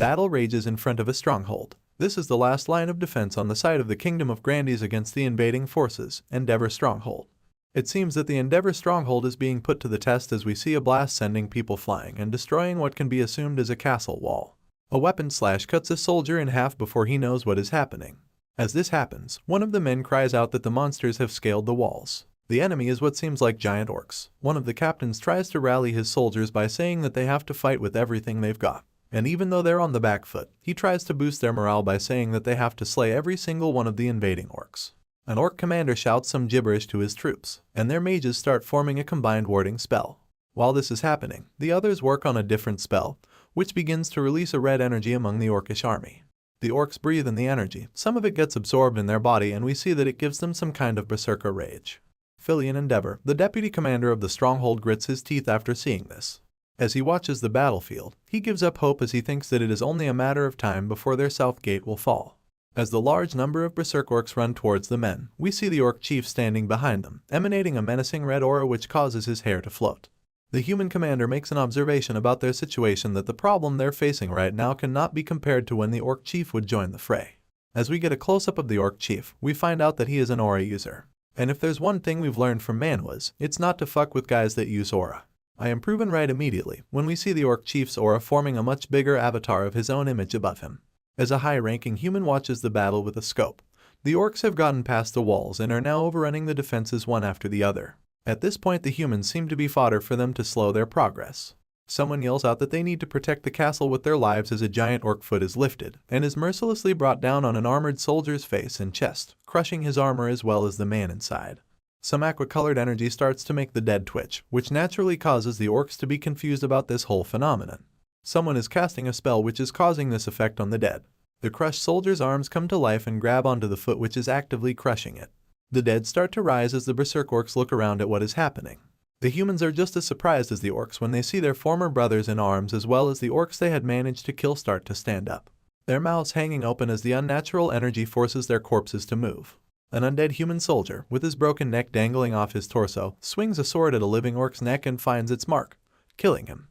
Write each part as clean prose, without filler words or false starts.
Battle rages in front of a stronghold. This is the last line of defense on the side of the Kingdom of Grandies against the invading forces, Endeavor Stronghold. It seems that the Endeavor Stronghold is being put to the test as we see a blast sending people flying and destroying what can be assumed as a castle wall. A weapon slash cuts a soldier in half before he knows what is happening. As this happens, one of the men cries out that the monsters have scaled the walls. The enemy is what seems like giant orcs. One of the captains tries to rally his soldiers by saying that they have to fight with everything they've got. And even though they're on the back foot, he tries to boost their morale by saying that they have to slay every single one of the invading orcs. An orc commander shouts some gibberish to his troops, and their mages start forming a combined warding spell. While this is happening, the others work on a different spell, which begins to release a red energy among the orcish army. The orcs breathe in the energy, some of it gets absorbed in their body, and we see that it gives them some kind of berserker rage. Filian Endeavor, the deputy commander of the stronghold, grits his teeth after seeing this. As he watches the battlefield, he gives up hope as he thinks that it is only a matter of time before their south gate will fall. As the large number of berserk orcs run towards the men, we see the orc chief standing behind them, emanating a menacing red aura which causes his hair to float. The human commander makes an observation about their situation, that the problem they're facing right now cannot be compared to when the orc chief would join the fray. As we get a close-up of the orc chief, we find out that he is an aura user. And if there's one thing we've learned from manhwas, it's not to fuck with guys that use aura. I am proven right immediately when we see the orc chief's aura forming a much bigger avatar of his own image above him. As a high-ranking human watches the battle with a scope, the orcs have gotten past the walls and are now overrunning the defenses one after the other. At this point, the humans seem to be fodder for them to slow their progress. Someone yells out that they need to protect the castle with their lives as a giant orc foot is lifted and is mercilessly brought down on an armored soldier's face and chest, crushing his armor as well as the man inside. Some aqua-colored energy starts to make the dead twitch, which naturally causes the orcs to be confused about this whole phenomenon. Someone is casting a spell which is causing this effect on the dead. The crushed soldier's arms come to life and grab onto the foot which is actively crushing it. The dead start to rise as the berserk orcs look around at what is happening. The humans are just as surprised as the orcs when they see their former brothers in arms, as well as the orcs they had managed to kill start to stand up, their mouths hanging open as the unnatural energy forces their corpses to move. An undead human soldier, with his broken neck dangling off his torso, swings a sword at a living orc's neck and finds its mark, killing him.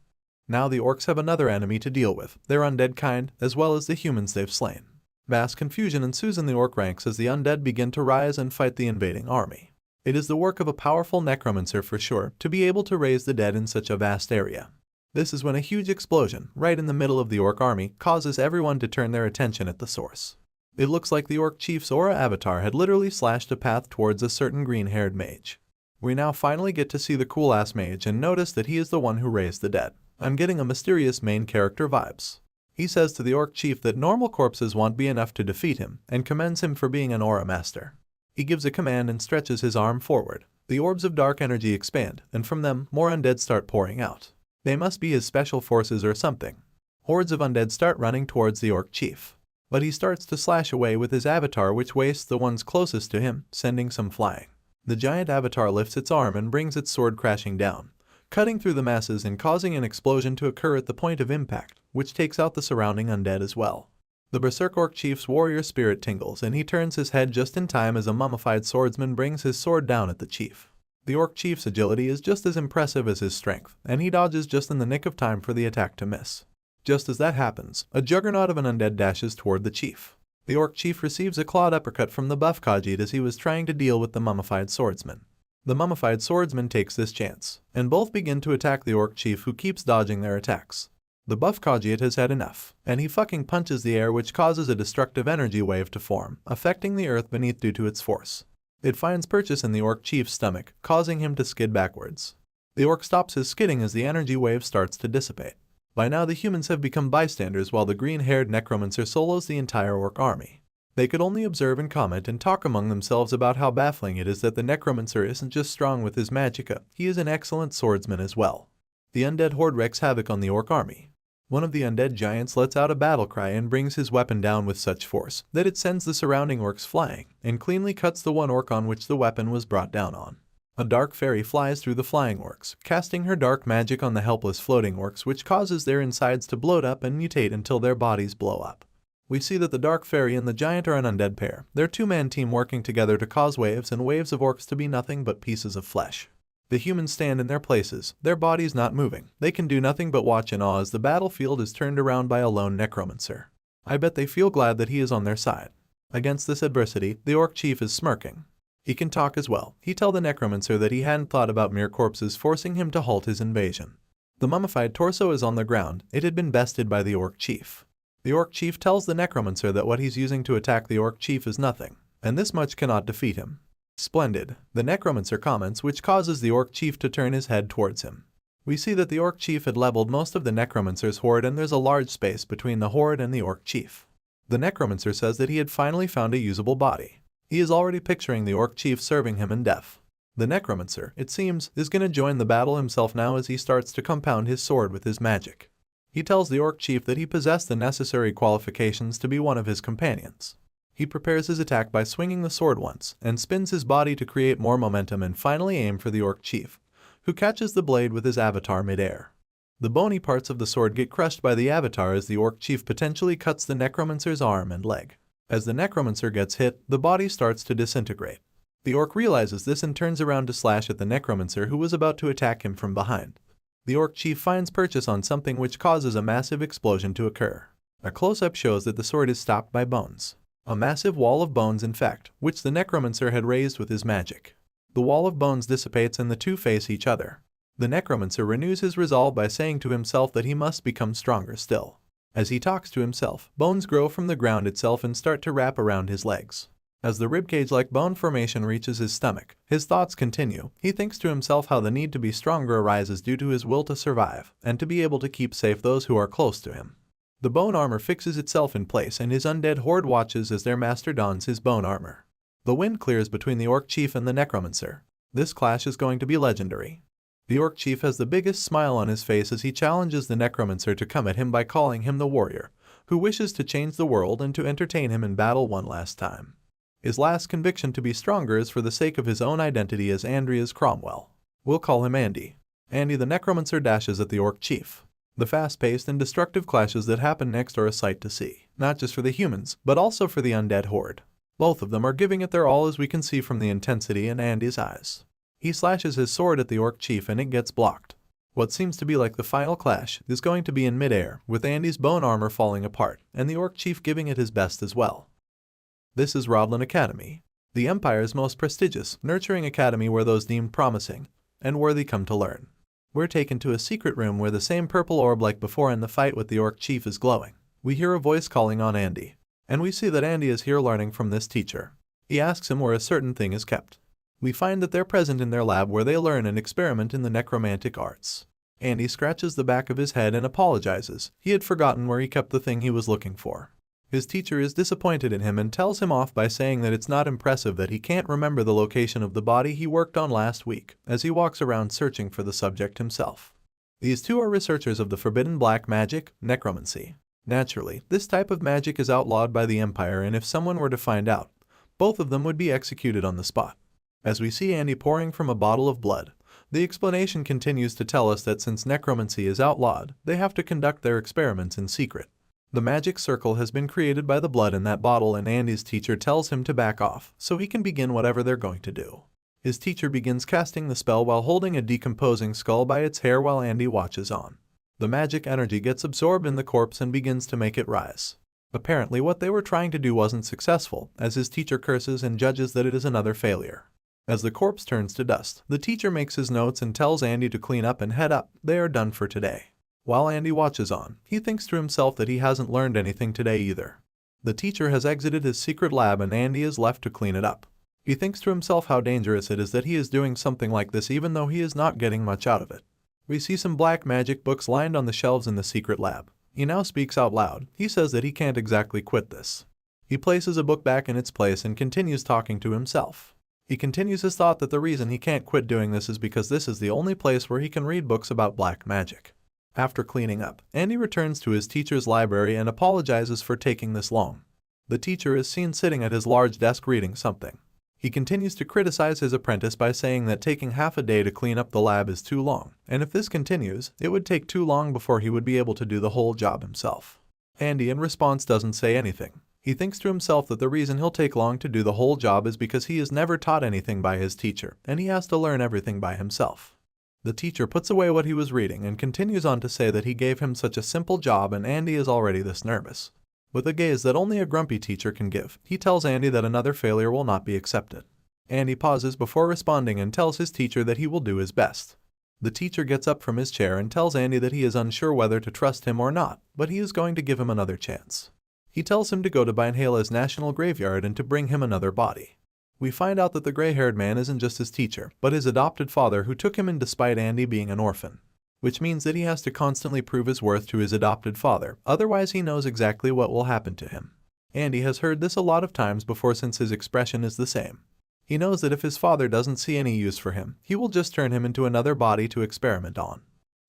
Now the orcs have another enemy to deal with, their undead kind, as well as the humans they've slain. Vast confusion ensues in the orc ranks as the undead begin to rise and fight the invading army. It is the work of a powerful necromancer for sure to be able to raise the dead in such a vast area. This is when a huge explosion, right in the middle of the orc army, causes everyone to turn their attention at the source. It looks like the orc chief's aura avatar had literally slashed a path towards a certain green-haired mage. We now finally get to see the cool-ass mage and notice that he is the one who raised the dead. I'm getting a mysterious main character vibes. He says to the orc chief that normal corpses won't be enough to defeat him and commends him for being an aura master. He gives a command and stretches his arm forward. The orbs of dark energy expand, and from them, more undead start pouring out. They must be his special forces or something. Hordes of undead start running towards the orc chief. But he starts to slash away with his avatar, which wastes the ones closest to him, sending some flying. The giant avatar lifts its arm and brings its sword crashing down, cutting through the masses and causing an explosion to occur at the point of impact, which takes out the surrounding undead as well. The berserk orc chief's warrior spirit tingles and he turns his head just in time as a mummified swordsman brings his sword down at the chief. The orc chief's agility is just as impressive as his strength, and he dodges just in the nick of time for the attack to miss. Just as that happens, a juggernaut of an undead dashes toward the chief. The orc chief receives a clawed uppercut from the buff Khajiit as he was trying to deal with the mummified swordsman. The mummified swordsman takes this chance, and both begin to attack the orc chief, who keeps dodging their attacks. The buff Khajiit has had enough, and he fucking punches the air, which causes a destructive energy wave to form, affecting the earth beneath due to its force. It finds purchase in the orc chief's stomach, causing him to skid backwards. The orc stops his skidding as the energy wave starts to dissipate. By now the humans have become bystanders while the green-haired necromancer solos the entire orc army. They could only observe and comment and talk among themselves about how baffling it is that the necromancer isn't just strong with his magicka, he is an excellent swordsman as well. The undead horde wreaks havoc on the orc army. One of the undead giants lets out a battle cry and brings his weapon down with such force that it sends the surrounding orcs flying and cleanly cuts the one orc on which the weapon was brought down on. A dark fairy flies through the flying orcs, casting her dark magic on the helpless floating orcs, which causes their insides to bloat up and mutate until their bodies blow up. We see that the dark fairy and the giant are an undead pair, their two-man team working together to cause waves and waves of orcs to be nothing but pieces of flesh. The humans stand in their places, their bodies not moving. They can do nothing but watch in awe as the battlefield is turned around by a lone necromancer. I bet they feel glad that he is on their side. Against this adversity, the orc chief is smirking. He can talk as well. He tells the necromancer that he hadn't thought about mere corpses forcing him to halt his invasion. The mummified torso is on the ground. It had been bested by the orc chief. The orc chief tells the necromancer that what he's using to attack the orc chief is nothing, and this much cannot defeat him. Splendid, the necromancer comments, which causes the orc chief to turn his head towards him. We see that the orc chief had leveled most of the necromancer's horde, and there's a large space between the horde and the orc chief. The necromancer says that he had finally found a usable body. He is already picturing the orc chief serving him in death. The necromancer, it seems, is going to join the battle himself now as he starts to compound his sword with his magic. He tells the orc chief that he possessed the necessary qualifications to be one of his companions. He prepares his attack by swinging the sword once, and spins his body to create more momentum and finally aim for the orc chief, who catches the blade with his avatar mid-air. The bony parts of the sword get crushed by the avatar as the orc chief potentially cuts the necromancer's arm and leg. As the necromancer gets hit, the body starts to disintegrate. The orc realizes this and turns around to slash at the necromancer, who was about to attack him from behind. The orc chief finds purchase on something, which causes a massive explosion to occur. A close-up shows that the sword is stopped by bones. A massive wall of bones, in fact, which the necromancer had raised with his magic. The wall of bones dissipates and the two face each other. The necromancer renews his resolve by saying to himself that he must become stronger still. As he talks to himself, bones grow from the ground itself and start to wrap around his legs. As the ribcage-like bone formation reaches his stomach, his thoughts continue. He thinks to himself how the need to be stronger arises due to his will to survive, and to be able to keep safe those who are close to him. The bone armor fixes itself in place, and his undead horde watches as their master dons his bone armor. The wind clears between the orc chief and the necromancer. This clash is going to be legendary. The orc chief has the biggest smile on his face as he challenges the necromancer to come at him by calling him the warrior, who wishes to change the world and to entertain him in battle one last time. His last conviction to be stronger is for the sake of his own identity as Andreas Cromwell. We'll call him Andy. Andy the necromancer dashes at the orc chief. The fast-paced and destructive clashes that happen next are a sight to see, not just for the humans, but also for the undead horde. Both of them are giving it their all, as we can see from the intensity in Andy's eyes. He slashes his sword at the orc chief and it gets blocked. What seems to be like the final clash is going to be in mid-air, with Andy's bone armor falling apart, and the orc chief giving it his best as well. This is Rodland Academy, the Empire's most prestigious, nurturing academy where those deemed promising and worthy come to learn. We're taken to a secret room where the same purple orb like before in the fight with the orc chief is glowing. We hear a voice calling on Andy, and we see that Andy is here learning from this teacher. He asks him where a certain thing is kept. We find that they're present in their lab where they learn and experiment in the necromantic arts. Andy scratches the back of his head and apologizes. He had forgotten where he kept the thing he was looking for. His teacher is disappointed in him and tells him off by saying that it's not impressive that he can't remember the location of the body he worked on last week, as he walks around searching for the subject himself. These two are researchers of the forbidden black magic, necromancy. Naturally, this type of magic is outlawed by the Empire, and if someone were to find out, both of them would be executed on the spot. As we see Andy pouring from a bottle of blood, the explanation continues to tell us that since necromancy is outlawed, they have to conduct their experiments in secret. The magic circle has been created by the blood in that bottle, and Andy's teacher tells him to back off so he can begin whatever they're going to do. His teacher begins casting the spell while holding a decomposing skull by its hair while Andy watches on. The magic energy gets absorbed in the corpse and begins to make it rise. Apparently what they were trying to do wasn't successful, as his teacher curses and judges that it is another failure. As the corpse turns to dust, the teacher makes his notes and tells Andy to clean up and head up. They are done for today. While Andy watches on, he thinks to himself that he hasn't learned anything today either. The teacher has exited his secret lab and Andy is left to clean it up. He thinks to himself how dangerous it is that he is doing something like this even though he is not getting much out of it. We see some black magic books lined on the shelves in the secret lab. He now speaks out loud. He says that he can't exactly quit this. He places a book back in its place and continues talking to himself. He continues his thought that the reason he can't quit doing this is because this is the only place where he can read books about black magic. After cleaning up, Andy returns to his teacher's library and apologizes for taking this long. The teacher is seen sitting at his large desk reading something. He continues to criticize his apprentice by saying that taking half a day to clean up the lab is too long, and if this continues, it would take too long before he would be able to do the whole job himself. Andy in response doesn't say anything. He thinks to himself that the reason he'll take long to do the whole job is because he is never taught anything by his teacher, and he has to learn everything by himself. The teacher puts away what he was reading and continues on to say that he gave him such a simple job and Andy is already this nervous. With a gaze that only a grumpy teacher can give, he tells Andy that another failure will not be accepted. Andy pauses before responding and tells his teacher that he will do his best. The teacher gets up from his chair and tells Andy that he is unsure whether to trust him or not, but he is going to give him another chance. He tells him to go to Banhala's national graveyard and to bring him another body. We find out that the gray-haired man isn't just his teacher, but his adopted father who took him in despite Andy being an orphan. Which means that he has to constantly prove his worth to his adopted father, otherwise he knows exactly what will happen to him. Andy has heard this a lot of times before since his expression is the same. He knows that if his father doesn't see any use for him, he will just turn him into another body to experiment on.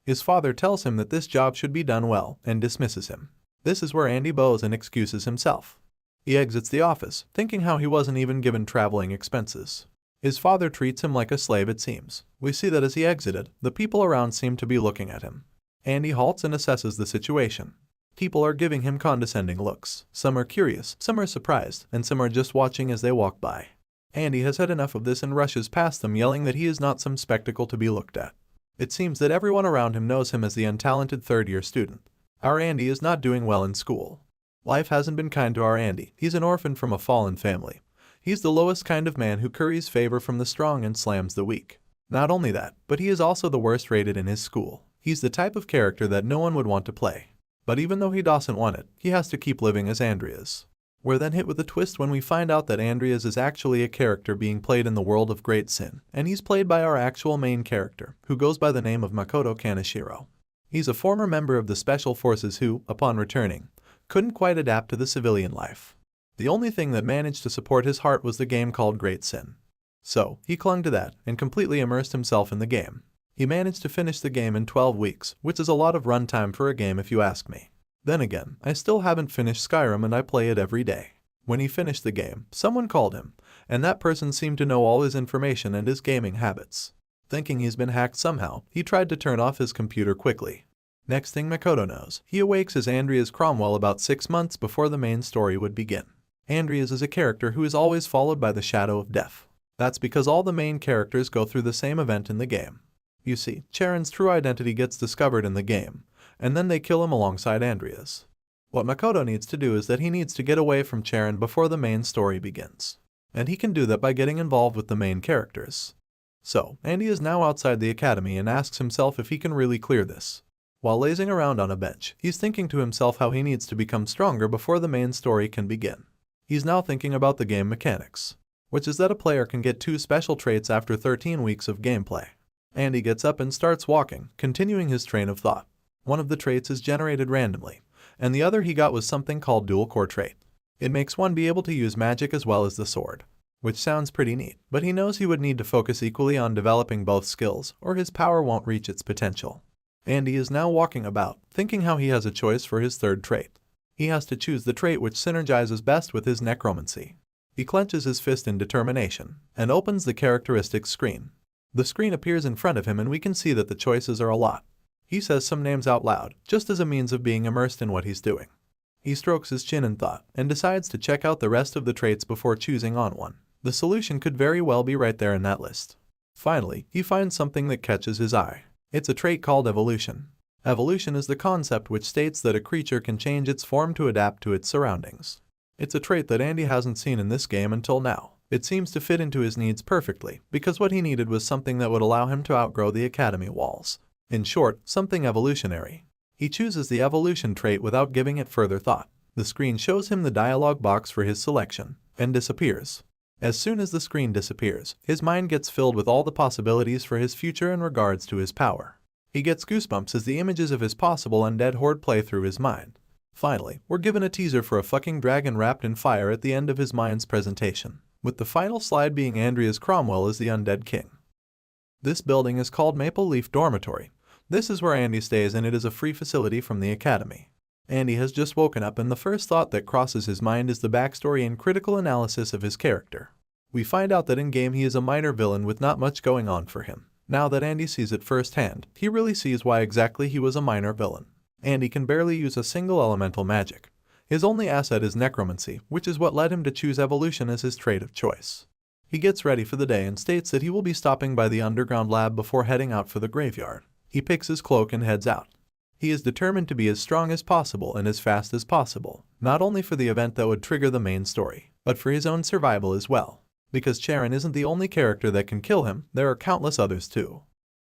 His father tells him that this job should be done well, and dismisses him. This is where Andy bows and excuses himself. He exits the office, thinking how he wasn't even given traveling expenses. His father treats him like a slave it seems. We see that as he exited, the people around seem to be looking at him. Andy halts and assesses the situation. People are giving him condescending looks. Some are curious, some are surprised, and some are just watching as they walk by. Andy has had enough of this and rushes past them yelling that he is not some spectacle to be looked at. It seems that everyone around him knows him as the untalented third-year student. Our Andy is not doing well in school. Life hasn't been kind to our Andy. He's an orphan from a fallen family. He's the lowest kind of man who curries favor from the strong and slams the weak. Not only that, but he is also the worst rated in his school. He's the type of character that no one would want to play. But even though he doesn't want it, he has to keep living as Andreas. We're then hit with a twist when we find out that Andreas is actually a character being played in the world of Great Sin, and he's played by our actual main character, who goes by the name of Makoto Kaneshiro. He's a former member of the Special Forces who, upon returning, couldn't quite adapt to the civilian life. The only thing that managed to support his heart was the game called Great Sin. So, he clung to that and completely immersed himself in the game. He managed to finish the game in 12 weeks, which is a lot of runtime for a game if you ask me. Then again, I still haven't finished Skyrim and I play it every day. When he finished the game, someone called him, and that person seemed to know all his information and his gaming habits. Thinking he's been hacked somehow, he tried to turn off his computer quickly. Next thing Makoto knows, he awakes as Andreas Cromwell about 6 months before the main story would begin. Andreas is a character who is always followed by the shadow of death. That's because all the main characters go through the same event in the game. You see, Charon's true identity gets discovered in the game, and then they kill him alongside Andreas. What Makoto needs to do is that he needs to get away from Charon before the main story begins. And he can do that by getting involved with the main characters. So, Andy is now outside the academy and asks himself if he can really clear this. While lazing around on a bench, he's thinking to himself how he needs to become stronger before the main story can begin. He's now thinking about the game mechanics, which is that a player can get 2 special traits after 13 weeks of gameplay. Andy gets up and starts walking, continuing his train of thought. One of the traits is generated randomly, and the other he got was something called dual core trait. It makes one be able to use magic as well as the sword, which sounds pretty neat, but he knows he would need to focus equally on developing both skills, or his power won't reach its potential. Andy is now walking about, thinking how he has a choice for his third trait. He has to choose the trait which synergizes best with his necromancy. He clenches his fist in determination, and opens the characteristics screen. The screen appears in front of him and we can see that the choices are a lot. He says some names out loud, just as a means of being immersed in what he's doing. He strokes his chin in thought, and decides to check out the rest of the traits before choosing on one. The solution could very well be right there in that list. Finally, he finds something that catches his eye. It's a trait called evolution. Evolution is the concept which states that a creature can change its form to adapt to its surroundings. It's a trait that Andy hasn't seen in this game until now. It seems to fit into his needs perfectly, because what he needed was something that would allow him to outgrow the academy walls. In short, something evolutionary. He chooses the evolution trait without giving it further thought. The screen shows him the dialog box for his selection, and disappears. As soon as the screen disappears, his mind gets filled with all the possibilities for his future in regards to his power. He gets goosebumps as the images of his possible undead horde play through his mind. Finally, we're given a teaser for a fucking dragon wrapped in fire at the end of his mind's presentation, with the final slide being Andreas Cromwell as the undead king. This building is called Maple Leaf Dormitory. This is where Andy stays and it is a free facility from the academy. Andy has just woken up and the first thought that crosses his mind is the backstory and critical analysis of his character. We find out that in-game he is a minor villain with not much going on for him. Now that Andy sees it firsthand, he really sees why exactly he was a minor villain. Andy can barely use a single elemental magic. His only asset is necromancy, which is what led him to choose evolution as his trait of choice. He gets ready for the day and states that he will be stopping by the underground lab before heading out for the graveyard. He picks his cloak and heads out. He is determined to be as strong as possible and as fast as possible, not only for the event that would trigger the main story, but for his own survival as well. Because Charon isn't the only character that can kill him, there are countless others too.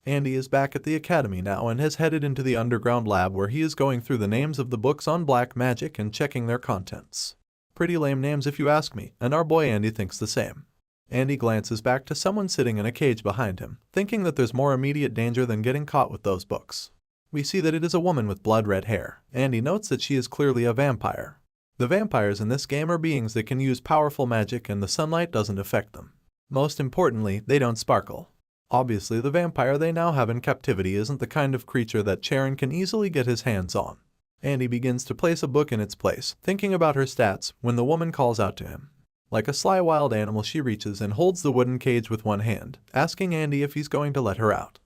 Andy is back at the academy now and has headed into the underground lab where he is going through the names of the books on black magic and checking their contents. Pretty lame names if you ask me, and our boy Andy thinks the same. Andy glances back to someone sitting in a cage behind him, thinking that there's more immediate danger than getting caught with those books. We see that it is a woman with blood-red hair. Andy notes that she is clearly a vampire. The vampires in this game are beings that can use powerful magic and the sunlight doesn't affect them. Most importantly, they don't sparkle. Obviously, the vampire they now have in captivity isn't the kind of creature that Charon can easily get his hands on. Andy begins to place a book in its place, thinking about her stats, when the woman calls out to him. Like a sly wild animal, she reaches and holds the wooden cage with one hand, asking Andy if he's going to let her out.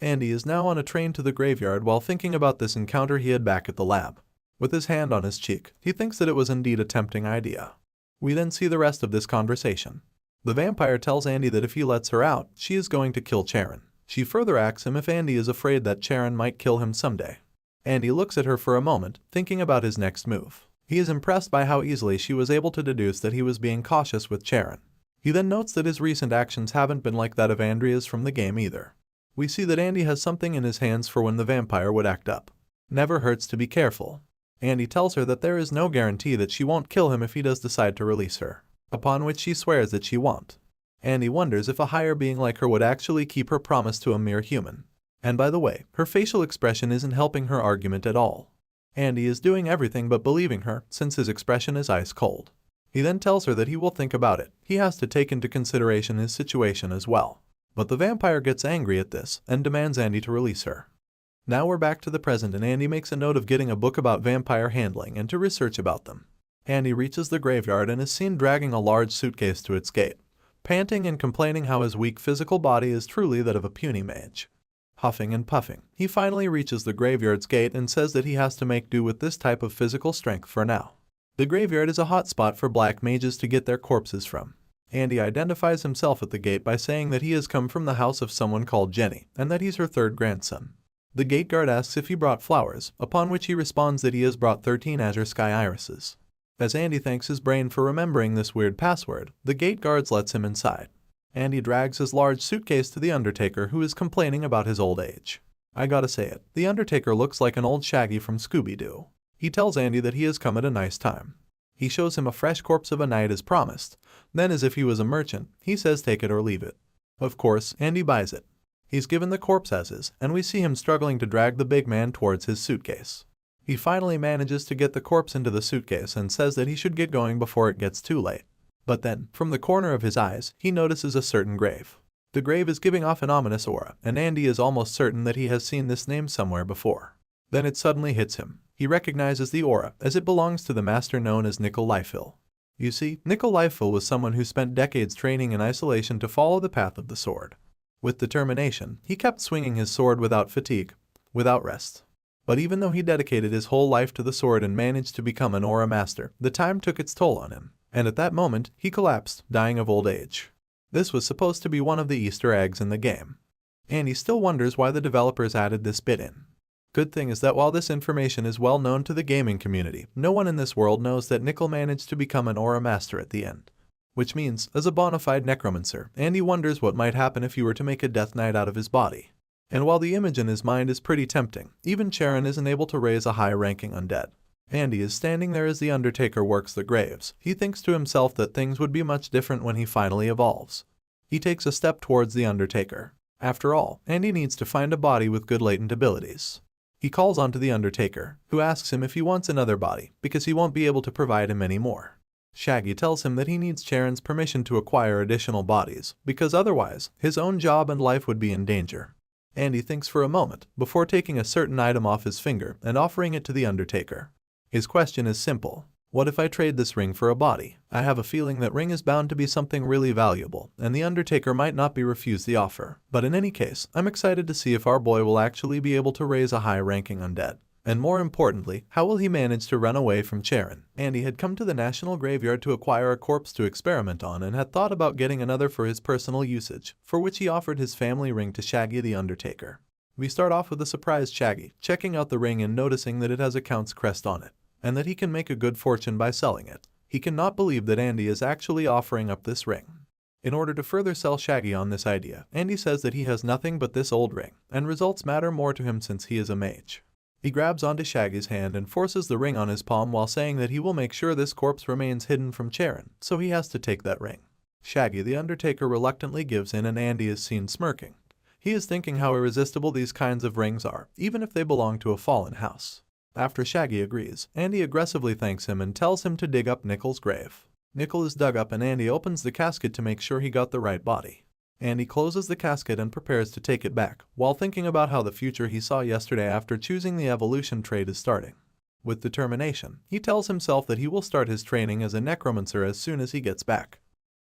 Andy is now on a train to the graveyard while thinking about this encounter he had back at the lab. With his hand on his cheek, he thinks that it was indeed a tempting idea. We then see the rest of this conversation. The vampire tells Andy that if he lets her out, she is going to kill Charon. She further asks him if Andy is afraid that Charon might kill him someday. Andy looks at her for a moment, thinking about his next move. He is impressed by how easily she was able to deduce that he was being cautious with Charon. He then notes that his recent actions haven't been like that of Andrea's from the game either. We see that Andy has something in his hands for when the vampire would act up. Never hurts to be careful. Andy tells her that there is no guarantee that she won't kill him if he does decide to release her, upon which she swears that she won't. Andy wonders if a higher being like her would actually keep her promise to a mere human. And by the way, her facial expression isn't helping her argument at all. Andy is doing everything but believing her, since his expression is ice cold. He then tells her that he will think about it. He has to take into consideration his situation as well. But the vampire gets angry at this and demands Andy to release her. Now we're back to the present and Andy makes a note of getting a book about vampire handling and to research about them. Andy reaches the graveyard and is seen dragging a large suitcase to its gate, panting and complaining how his weak physical body is truly that of a puny mage. Huffing and puffing, he finally reaches the graveyard's gate and says that he has to make do with this type of physical strength for now. The graveyard is a hot spot for black mages to get their corpses from. Andy identifies himself at the gate by saying that he has come from the house of someone called Jenny, and that he's her third grandson. The gate guard asks if he brought flowers, upon which he responds that he has brought 13 azure sky irises. As Andy thanks his brain for remembering this weird password, the gate guards lets him inside. Andy drags his large suitcase to the Undertaker, who is complaining about his old age. I gotta say it, the Undertaker looks like an old Shaggy from Scooby-Doo. He tells Andy that he has come at a nice time. He shows him a fresh corpse of a knight as promised. Then, as if he was a merchant, he says take it or leave it. Of course, Andy buys it. He's given the corpse as is, and we see him struggling to drag the big man towards his suitcase. He finally manages to get the corpse into the suitcase and says that he should get going before it gets too late. But then, from the corner of his eyes, he notices a certain grave. The grave is giving off an ominous aura, and Andy is almost certain that he has seen this name somewhere before. Then it suddenly hits him. He recognizes the aura, as it belongs to the master known as Nicol Lifehill. You see, Nicol Lifehill was someone who spent decades training in isolation to follow the path of the sword. With determination, he kept swinging his sword without fatigue, without rest. But even though he dedicated his whole life to the sword and managed to become an aura master, the time took its toll on him, and at that moment, he collapsed, dying of old age. This was supposed to be one of the Easter eggs in the game. And he still wonders why the developers added this bit in. Good thing is that while this information is well known to the gaming community, no one in this world knows that Nicol managed to become an aura master at the end. Which means, as a bona fide necromancer, Andy wonders what might happen if you were to make a death knight out of his body. And while the image in his mind is pretty tempting, even Charon isn't able to raise a high-ranking undead. Andy is standing there as the Undertaker works the graves. He thinks to himself that things would be much different when he finally evolves. He takes a step towards the Undertaker. After all, Andy needs to find a body with good latent abilities. He calls onto the Undertaker, who asks him if he wants another body, because he won't be able to provide him any more. Shaggy tells him that he needs Charon's permission to acquire additional bodies, because otherwise, his own job and life would be in danger. Andy thinks for a moment, before taking a certain item off his finger and offering it to the Undertaker. His question is simple. What if I trade this ring for a body? I have a feeling that ring is bound to be something really valuable, and the Undertaker might not be refused the offer. But in any case, I'm excited to see if our boy will actually be able to raise a high-ranking undead. And more importantly, how will he manage to run away from Charon? Andy had come to the national graveyard to acquire a corpse to experiment on and had thought about getting another for his personal usage, for which he offered his family ring to Shaggy the Undertaker. We start off with a surprised Shaggy, checking out the ring and noticing that it has a Count's crest on it, and that he can make a good fortune by selling it. He cannot believe that Andy is actually offering up this ring. In order to further sell Shaggy on this idea, Andy says that he has nothing but this old ring, and results matter more to him since he is a mage. He grabs onto Shaggy's hand and forces the ring on his palm while saying that he will make sure this corpse remains hidden from Charon, so he has to take that ring. Shaggy the Undertaker reluctantly gives in and Andy is seen smirking. He is thinking how irresistible these kinds of rings are, even if they belong to a fallen house. After Shaggy agrees, Andy aggressively thanks him and tells him to dig up Nickel's grave. Nickel is dug up and Andy opens the casket to make sure he got the right body. Andy closes the casket and prepares to take it back, while thinking about how the future he saw yesterday after choosing the evolution trait is starting. With determination, he tells himself that he will start his training as a necromancer as soon as he gets back.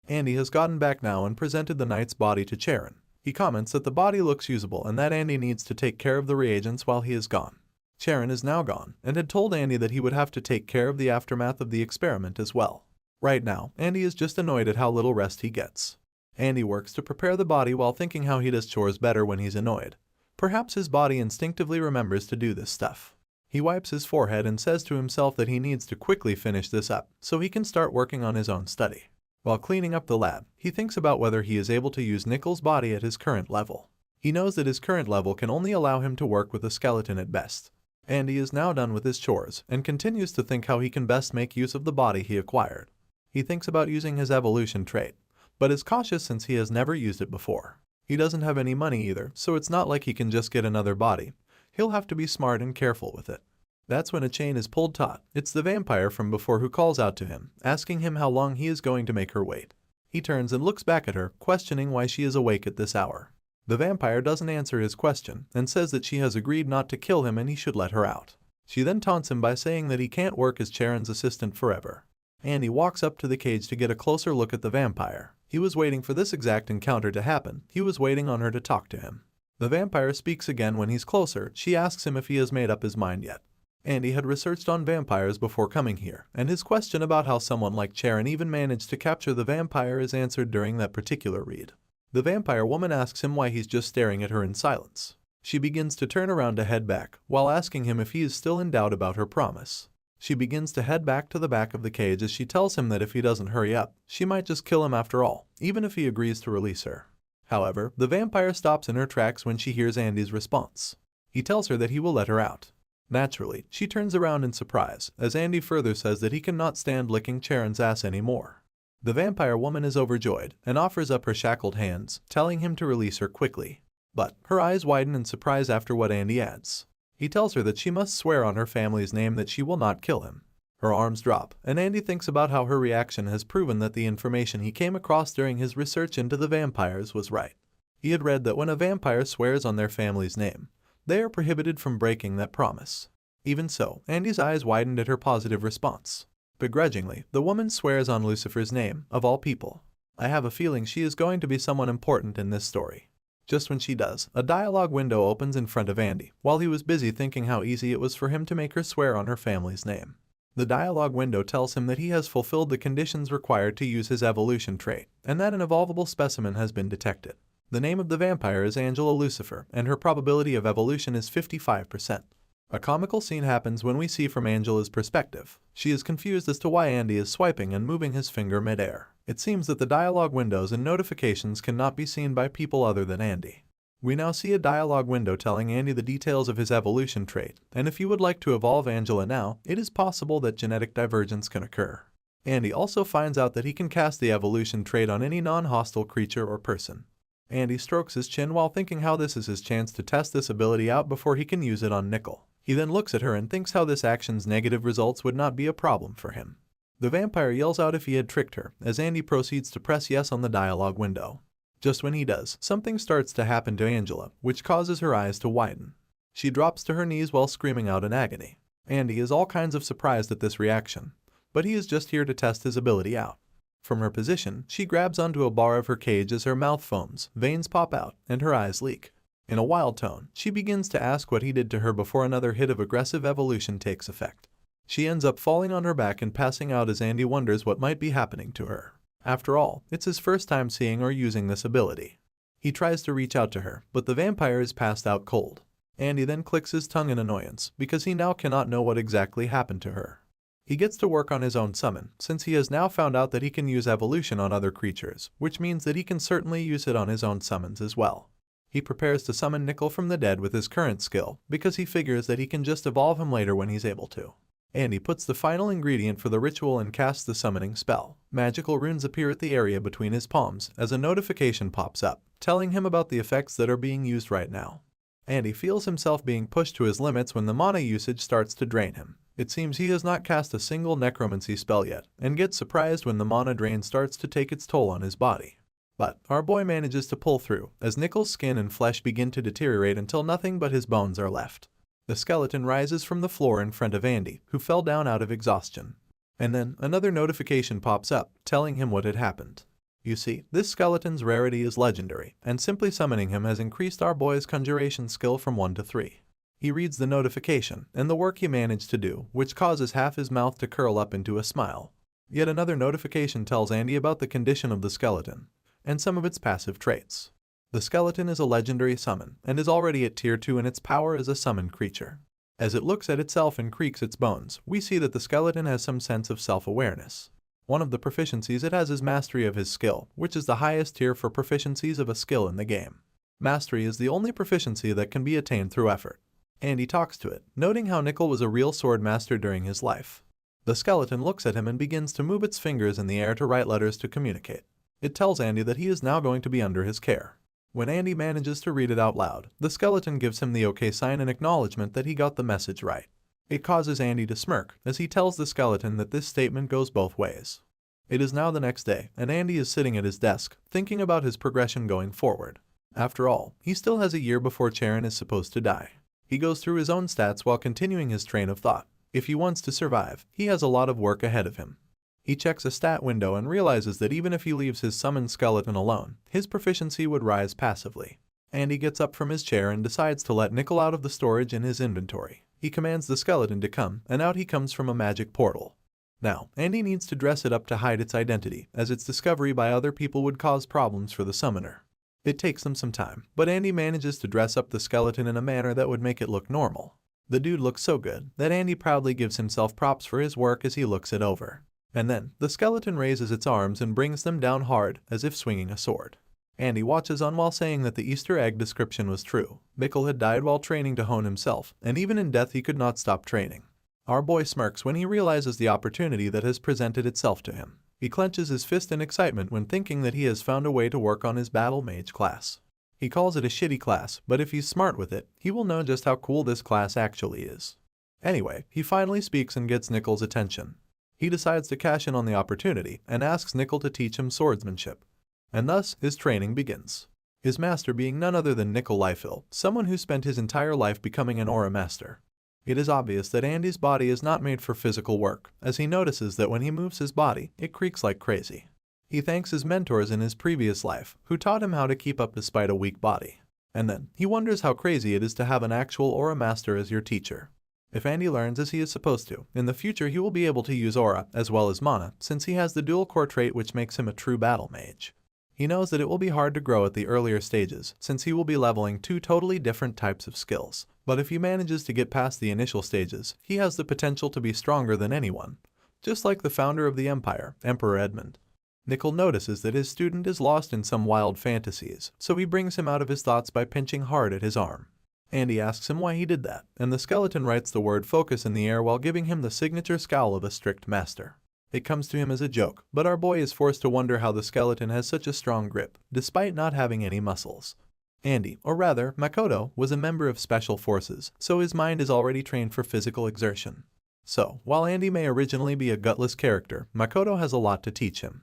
Andy has gotten back now and presented the knight's body to Charon. He comments that the body looks usable and that Andy needs to take care of the reagents while he is gone. Charon is now gone, and had told Andy that he would have to take care of the aftermath of the experiment as well. Right now, Andy is just annoyed at how little rest he gets. Andy works to prepare the body while thinking how he does chores better when he's annoyed. Perhaps his body instinctively remembers to do this stuff. He wipes his forehead and says to himself that he needs to quickly finish this up so he can start working on his own study. While cleaning up the lab, he thinks about whether he is able to use Nickel's body at his current level. He knows that his current level can only allow him to work with a skeleton at best. Andy is now done with his chores and continues to think how he can best make use of the body he acquired. He thinks about using his evolution trait, but is cautious since he has never used it before. He doesn't have any money either, so it's not like he can just get another body. He'll have to be smart and careful with it. That's when a chain is pulled taut. It's the vampire from before who calls out to him, asking him how long he is going to make her wait. He turns and looks back at her, questioning why she is awake at this hour. The vampire doesn't answer his question, and says that she has agreed not to kill him and he should let her out. She then taunts him by saying that he can't work as Charon's assistant forever. Andy walks up to the cage to get a closer look at the vampire. He was waiting for this exact encounter to happen. He was waiting on her to talk to him. The vampire speaks again when he's closer. She asks him if he has made up his mind yet. Andy had researched on vampires before coming here, and his question about how someone like Charon even managed to capture the vampire is answered during that particular read. The vampire woman asks him why he's just staring at her in silence. She begins to turn around to head back, while asking him if he is still in doubt about her promise. She begins to head back to the back of the cage as she tells him that if he doesn't hurry up, she might just kill him after all, even if he agrees to release her. However, the vampire stops in her tracks when she hears Andy's response. He tells her that he will let her out. Naturally, she turns around in surprise, as Andy further says that he cannot stand licking Charon's ass anymore. The vampire woman is overjoyed and offers up her shackled hands, telling him to release her quickly. But her eyes widen in surprise after what Andy adds. He tells her that she must swear on her family's name that she will not kill him. Her arms drop, and Andy thinks about how her reaction has proven that the information he came across during his research into the vampires was right. He had read that when a vampire swears on their family's name, they are prohibited from breaking that promise. Even so, Andy's eyes widened at her positive response. Begrudgingly, the woman swears on Lucifer's name, of all people. I have a feeling she is going to be someone important in this story. Just when she does, a dialogue window opens in front of Andy, while he was busy thinking how easy it was for him to make her swear on her family's name. The dialogue window tells him that he has fulfilled the conditions required to use his evolution trait, and that an evolvable specimen has been detected. The name of the vampire is Angela Lucifer, and her probability of evolution is 55%. A comical scene happens when we see from Angela's perspective. She is confused as to why Andy is swiping and moving his finger mid-air. It seems that the dialogue windows and notifications cannot be seen by people other than Andy. We now see a dialogue window telling Andy the details of his evolution trait, and if you would like to evolve Angela now, it is possible that genetic divergence can occur. Andy also finds out that he can cast the evolution trait on any non-hostile creature or person. Andy strokes his chin while thinking how this is his chance to test this ability out before he can use it on Nickel. He then looks at her and thinks how this action's negative results would not be a problem for him. The vampire yells out if he had tricked her, as Andy proceeds to press yes on the dialogue window. Just when he does, something starts to happen to Angela, which causes her eyes to widen. She drops to her knees while screaming out in agony. Andy is all kinds of surprised at this reaction, but he is just here to test his ability out. From her position, she grabs onto a bar of her cage as her mouth foams, veins pop out, and her eyes leak. In a wild tone, she begins to ask what he did to her before another hit of aggressive evolution takes effect. She ends up falling on her back and passing out as Andy wonders what might be happening to her. After all, it's his first time seeing or using this ability. He tries to reach out to her, but the vampire is passed out cold. Andy then clicks his tongue in annoyance, because he now cannot know what exactly happened to her. He gets to work on his own summon, since he has now found out that he can use evolution on other creatures, which means that he can certainly use it on his own summons as well. He prepares to summon Nickel from the dead with his current skill, because he figures that he can just evolve him later when he's able to. Andy puts the final ingredient for the ritual and casts the summoning spell. Magical runes appear at the area between his palms as a notification pops up, telling him about the effects that are being used right now. Andy feels himself being pushed to his limits when the mana usage starts to drain him. It seems he has not cast a single necromancy spell yet, and gets surprised when the mana drain starts to take its toll on his body. But our boy manages to pull through, as Nickel's skin and flesh begin to deteriorate until nothing but his bones are left. The skeleton rises from the floor in front of Andy, who fell down out of exhaustion. And then another notification pops up, telling him what had happened. You see, this skeleton's rarity is legendary, and simply summoning him has increased our boy's conjuration skill from 1 to 3. He reads the notification, and the work he managed to do, which causes half his mouth to curl up into a smile. Yet another notification tells Andy about the condition of the skeleton, and some of its passive traits. The skeleton is a legendary summon, and is already at tier 2 in its power as a summoned creature. As it looks at itself and creaks its bones, we see that the skeleton has some sense of self-awareness. One of the proficiencies it has is mastery of his skill, which is the highest tier for proficiencies of a skill in the game. Mastery is the only proficiency that can be attained through effort. Andy talks to it, noting how Nickel was a real sword master during his life. The skeleton looks at him and begins to move its fingers in the air to write letters to communicate. It tells Andy that he is now going to be under his care. When Andy manages to read it out loud, the skeleton gives him the OK sign in acknowledgement that he got the message right. It causes Andy to smirk, as he tells the skeleton that this statement goes both ways. It is now the next day, and Andy is sitting at his desk, thinking about his progression going forward. After all, he still has a year before Charon is supposed to die. He goes through his own stats while continuing his train of thought. If he wants to survive, he has a lot of work ahead of him. He checks a stat window and realizes that even if he leaves his summoned skeleton alone, his proficiency would rise passively. Andy gets up from his chair and decides to let Nickel out of the storage in his inventory. He commands the skeleton to come, and out he comes from a magic portal. Now, Andy needs to dress it up to hide its identity, as its discovery by other people would cause problems for the summoner. It takes them some time, but Andy manages to dress up the skeleton in a manner that would make it look normal. The dude looks so good that Andy proudly gives himself props for his work as he looks it over. And then, the skeleton raises its arms and brings them down hard, as if swinging a sword. Andy watches on while saying that the Easter egg description was true. Mikkel had died while training to hone himself, and even in death he could not stop training. Our boy smirks when he realizes the opportunity that has presented itself to him. He clenches his fist in excitement when thinking that he has found a way to work on his battle mage class. He calls it a shitty class, but if he's smart with it, he will know just how cool this class actually is. Anyway, he finally speaks and gets Nickel's attention. He decides to cash in on the opportunity and asks Nickel to teach him swordsmanship. And thus, his training begins. His master being none other than Nickel Lifehill, someone who spent his entire life becoming an aura master. It is obvious that Andy's body is not made for physical work, as he notices that when he moves his body, it creaks like crazy. He thanks his mentors in his previous life, who taught him how to keep up despite a weak body. And then, he wonders how crazy it is to have an actual aura master as your teacher. If Andy learns as he is supposed to, in the future he will be able to use aura as well as mana, since he has the dual core trait which makes him a true battle mage. He knows that it will be hard to grow at the earlier stages, since he will be leveling 2 totally different types of skills. But if he manages to get past the initial stages, he has the potential to be stronger than anyone. Just like the founder of the Empire, Emperor Edmund. Nickel notices that his student is lost in some wild fantasies, so he brings him out of his thoughts by pinching hard at his arm. Andy asks him why he did that, and the skeleton writes the word focus in the air while giving him the signature scowl of a strict master. It comes to him as a joke, but our boy is forced to wonder how the skeleton has such a strong grip, despite not having any muscles. Andy, or rather, Makoto, was a member of Special Forces, so his mind is already trained for physical exertion. So, while Andy may originally be a gutless character, Makoto has a lot to teach him.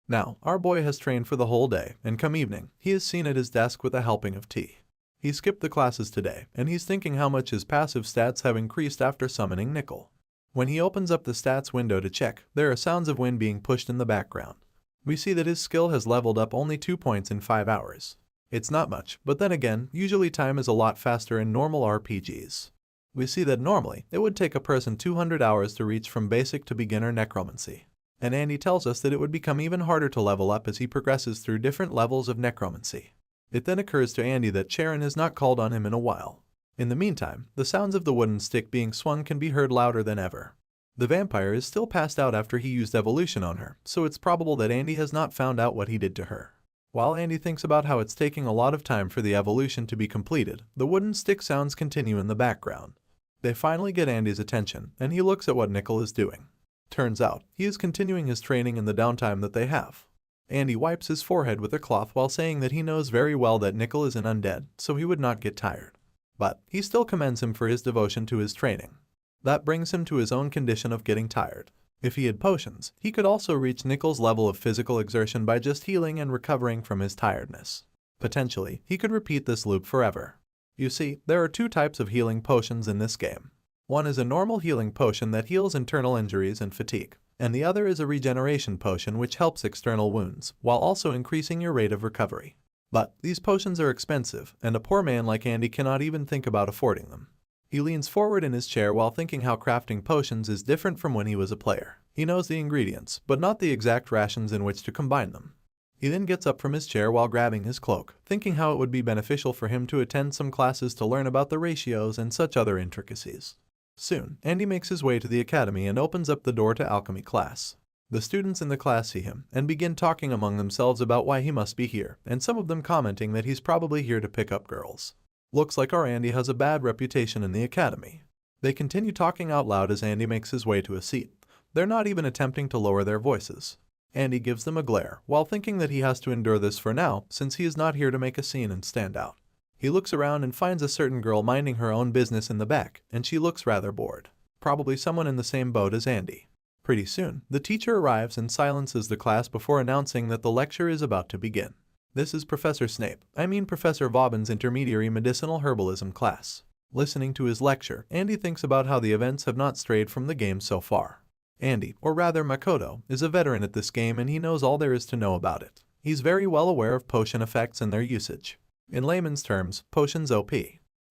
Now, our boy has trained for the whole day, and come evening, he is seen at his desk with a helping of tea. He skipped the classes today, and he's thinking how much his passive stats have increased after summoning Nickel. When he opens up the stats window to check, there are sounds of wind being pushed in the background. We see that his skill has leveled up only 2 points in 5 hours. It's not much, but then again, usually time is a lot faster in normal RPGs. We see that normally, it would take a person 200 hours to reach from basic to beginner necromancy. And Andy tells us that it would become even harder to level up as he progresses through different levels of necromancy. It then occurs to Andy that Sharon has not called on him in a while. In the meantime, the sounds of the wooden stick being swung can be heard louder than ever. The vampire is still passed out after he used evolution on her, so it's probable that Andy has not found out what he did to her. While Andy thinks about how it's taking a lot of time for the evolution to be completed, the wooden stick sounds continue in the background. They finally get Andy's attention, and he looks at what Nickel is doing. Turns out, he is continuing his training in the downtime that they have. Andy wipes his forehead with a cloth while saying that he knows very well that Nickel is an undead, so he would not get tired. But he still commends him for his devotion to his training. That brings him to his own condition of getting tired. If he had potions, he could also reach Nickel's level of physical exertion by just healing and recovering from his tiredness. Potentially, he could repeat this loop forever. You see, there are two types of healing potions in this game. One is a normal healing potion that heals internal injuries and fatigue, and the other is a regeneration potion which helps external wounds, while also increasing your rate of recovery. But these potions are expensive, and a poor man like Andy cannot even think about affording them. He leans forward in his chair while thinking how crafting potions is different from when he was a player. He knows the ingredients, but not the exact rations in which to combine them. He then gets up from his chair while grabbing his cloak, thinking how it would be beneficial for him to attend some classes to learn about the ratios and such other intricacies. Soon, Andy makes his way to the academy and opens up the door to alchemy class. The students in the class see him and begin talking among themselves about why he must be here, and some of them commenting that he's probably here to pick up girls. Looks like our Andy has a bad reputation in the academy. They continue talking out loud as Andy makes his way to a seat. They're not even attempting to lower their voices. Andy gives them a glare, while thinking that he has to endure this for now since he is not here to make a scene and stand out. He looks around and finds a certain girl minding her own business in the back, and she looks rather bored. Probably someone in the same boat as Andy. Pretty soon, the teacher arrives and silences the class before announcing that the lecture is about to begin. This is Professor Professor Vauban's intermediary medicinal herbalism class. Listening to his lecture, Andy thinks about how the events have not strayed from the game so far. Andy, or rather Makoto, is a veteran at this game and he knows all there is to know about it. He's very well aware of potion effects and their usage. In layman's terms, potions OP.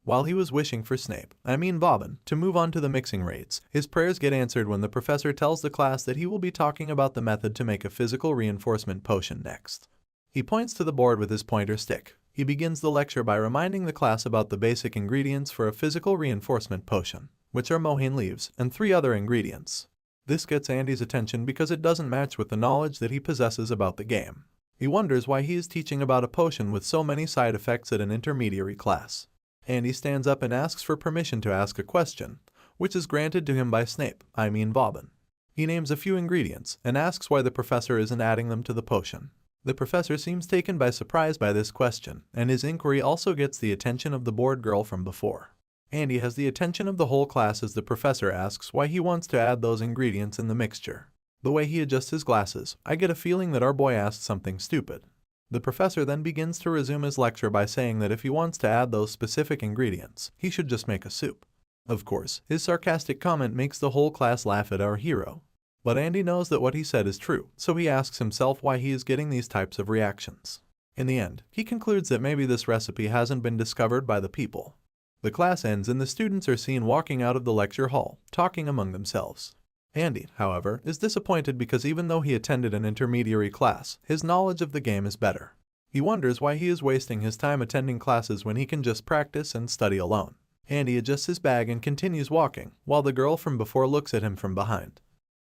While he was wishing for Vauban, to move on to the mixing raids, his prayers get answered when the professor tells the class that he will be talking about the method to make a physical reinforcement potion next. He points to the board with his pointer stick. He begins the lecture by reminding the class about the basic ingredients for a physical reinforcement potion, which are mohaine leaves and 3 other ingredients. This gets Andy's attention because it doesn't match with the knowledge that he possesses about the game. He wonders why he is teaching about a potion with so many side effects at an intermediary class. Andy stands up and asks for permission to ask a question, which is granted to him by Vauban. He names a few ingredients and asks why the professor isn't adding them to the potion. The professor seems taken by surprise by this question, and his inquiry also gets the attention of the bored girl from before. Andy has the attention of the whole class as the professor asks why he wants to add those ingredients in the mixture. The way he adjusts his glasses, I get a feeling that our boy asked something stupid. The professor then begins to resume his lecture by saying that if he wants to add those specific ingredients, he should just make a soup. Of course, his sarcastic comment makes the whole class laugh at our hero. But Andy knows that what he said is true, so he asks himself why he is getting these types of reactions. In the end, he concludes that maybe this recipe hasn't been discovered by the people. The class ends and the students are seen walking out of the lecture hall, talking among themselves. Andy, however, is disappointed because even though he attended an intermediary class, his knowledge of the game is better. He wonders why he is wasting his time attending classes when he can just practice and study alone. Andy adjusts his bag and continues walking, while the girl from before looks at him from behind.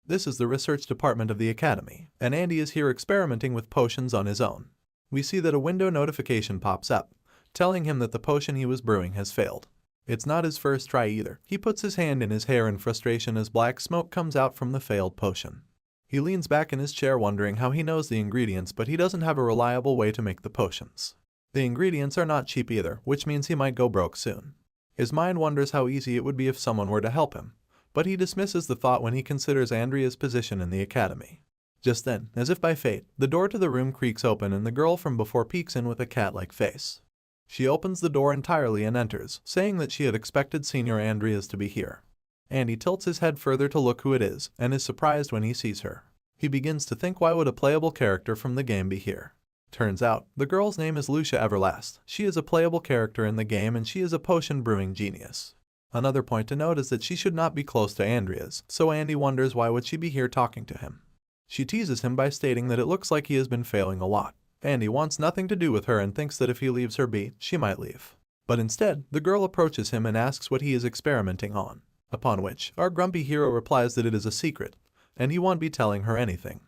This is the research department of the academy, and Andy is here experimenting with potions on his own. We see that a window notification pops up, telling him that the potion he was brewing has failed. It's not his first try either. He puts his hand in his hair in frustration as black smoke comes out from the failed potion. He leans back in his chair wondering how he knows the ingredients, but he doesn't have a reliable way to make the potions. The ingredients are not cheap either, which means he might go broke soon. His mind wonders how easy it would be if someone were to help him, but he dismisses the thought when he considers Andrea's position in the academy. Just then, as if by fate, the door to the room creaks open and the girl from before peeks in with a cat-like face. She opens the door entirely and enters, saying that she had expected Senior Andreas to be here. Andy tilts his head further to look who it is, and is surprised when he sees her. He begins to think, why would a playable character from the game be here? Turns out, the girl's name is Lucia Everlast. She is a playable character in the game and she is a potion brewing genius. Another point to note is that she should not be close to Andrea's, so Andy wonders why would she be here talking to him. She teases him by stating that it looks like he has been failing a lot. Andy wants nothing to do with her and thinks that if he leaves her be, she might leave. But instead, the girl approaches him and asks what he is experimenting on, upon which our grumpy hero replies that it is a secret, and he won't be telling her anything.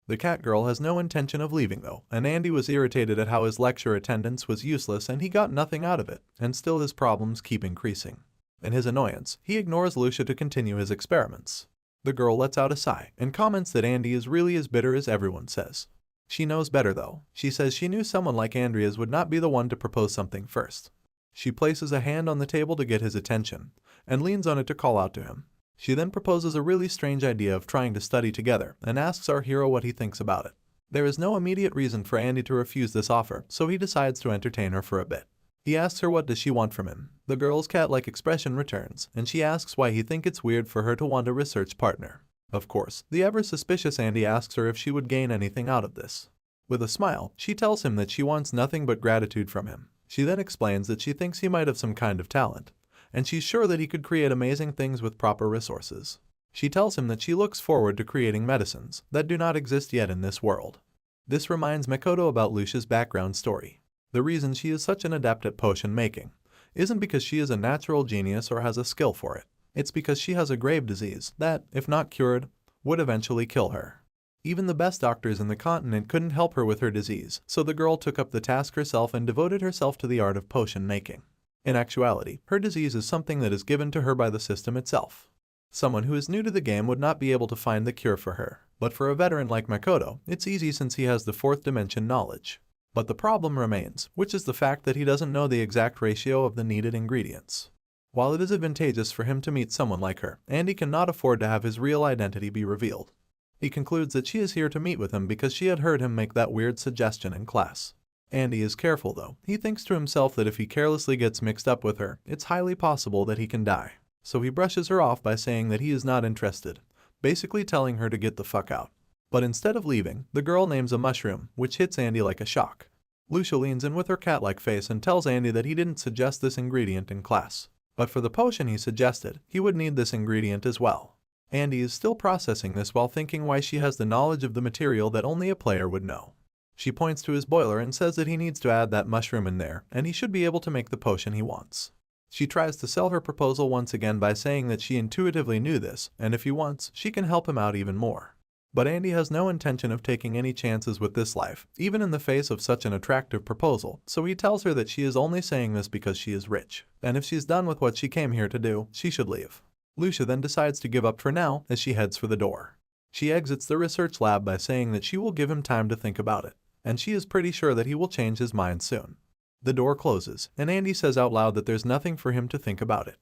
The cat girl has no intention of leaving though, and Andy was irritated at how his lecture attendance was useless and he got nothing out of it, and still his problems keep increasing. In his annoyance, he ignores Lucia to continue his experiments. The girl lets out a sigh and comments that Andy is really as bitter as everyone says. She knows better though. She says she knew someone like Andrea's would not be the one to propose something first. She places a hand on the table to get his attention, and leans on it to call out to him. She then proposes a really strange idea of trying to study together, and asks our hero what he thinks about it. There is no immediate reason for Andy to refuse this offer, so he decides to entertain her for a bit. He asks her what does she want from him. The girl's cat-like expression returns, and she asks why he thinks it's weird for her to want a research partner. Of course, the ever-suspicious Andy asks her if she would gain anything out of this. With a smile, she tells him that she wants nothing but gratitude from him. She then explains that she thinks he might have some kind of talent, and she's sure that he could create amazing things with proper resources. She tells him that she looks forward to creating medicines that do not exist yet in this world. This reminds Makoto about Lucia's background story. The reason she is such an adept at potion making isn't because she is a natural genius or has a skill for it. It's because she has a grave disease that, if not cured, would eventually kill her. Even the best doctors in the continent couldn't help her with her disease, so the girl took up the task herself and devoted herself to the art of potion making. In actuality, her disease is something that is given to her by the system itself. Someone who is new to the game would not be able to find the cure for her, but for a veteran like Makoto, it's easy since he has the fourth dimension knowledge. But the problem remains, which is the fact that he doesn't know the exact ratio of the needed ingredients. While it is advantageous for him to meet someone like her, Andy cannot afford to have his real identity be revealed. He concludes that she is here to meet with him because she had heard him make that weird suggestion in class. Andy is careful though. He thinks to himself that if he carelessly gets mixed up with her, it's highly possible that he can die. So he brushes her off by saying that he is not interested, basically telling her to get the fuck out. But instead of leaving, the girl names a mushroom, which hits Andy like a shock. Lucia leans in with her cat-like face and tells Andy that he didn't suggest this ingredient in class. But for the potion he suggested, he would need this ingredient as well. Andy is still processing this while thinking why she has the knowledge of the material that only a player would know. She points to his boiler and says that he needs to add that mushroom in there, and he should be able to make the potion he wants. She tries to sell her proposal once again by saying that she intuitively knew this, and if he wants, she can help him out even more. But Andy has no intention of taking any chances with this life, even in the face of such an attractive proposal, so he tells her that she is only saying this because she is rich, and if she's done with what she came here to do, she should leave. Lucia then decides to give up for now as she heads for the door. She exits the research lab by saying that she will give him time to think about it, and she is pretty sure that he will change his mind soon. The door closes, and Andy says out loud that there's nothing for him to think about it.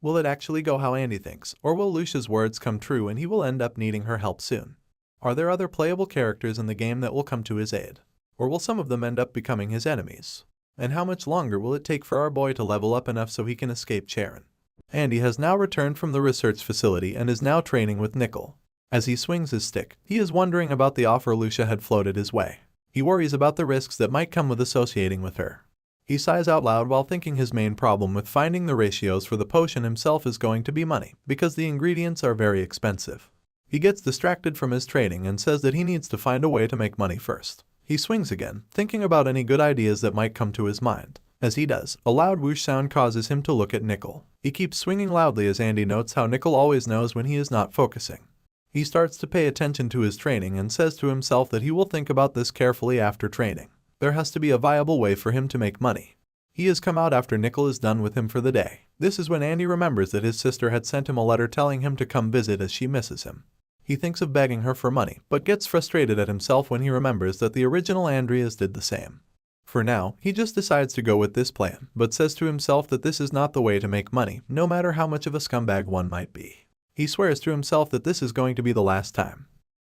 Will it actually go how Andy thinks, or will Lucia's words come true and he will end up needing her help soon? Are there other playable characters in the game that will come to his aid? Or will some of them end up becoming his enemies? And how much longer will it take for our boy to level up enough so he can escape Charon? Andy has now returned from the research facility and is now training with Nickel. As he swings his stick, he is wondering about the offer Lucia had floated his way. He worries about the risks that might come with associating with her. He sighs out loud while thinking his main problem with finding the ratios for the potion himself is going to be money, because the ingredients are very expensive. He gets distracted from his trading and says that he needs to find a way to make money first. He swings again, thinking about any good ideas that might come to his mind. As he does, a loud whoosh sound causes him to look at Nickel. He keeps swinging loudly as Andy notes how Nickel always knows when he is not focusing. He starts to pay attention to his training and says to himself that he will think about this carefully after training. There has to be a viable way for him to make money. He has come out after Nickel is done with him for the day. This is when Andy remembers that his sister had sent him a letter telling him to come visit as she misses him. He thinks of begging her for money, but gets frustrated at himself when he remembers that the original Andreas did the same. For now, he just decides to go with this plan, but says to himself that this is not the way to make money, no matter how much of a scumbag one might be. He swears to himself that this is going to be the last time.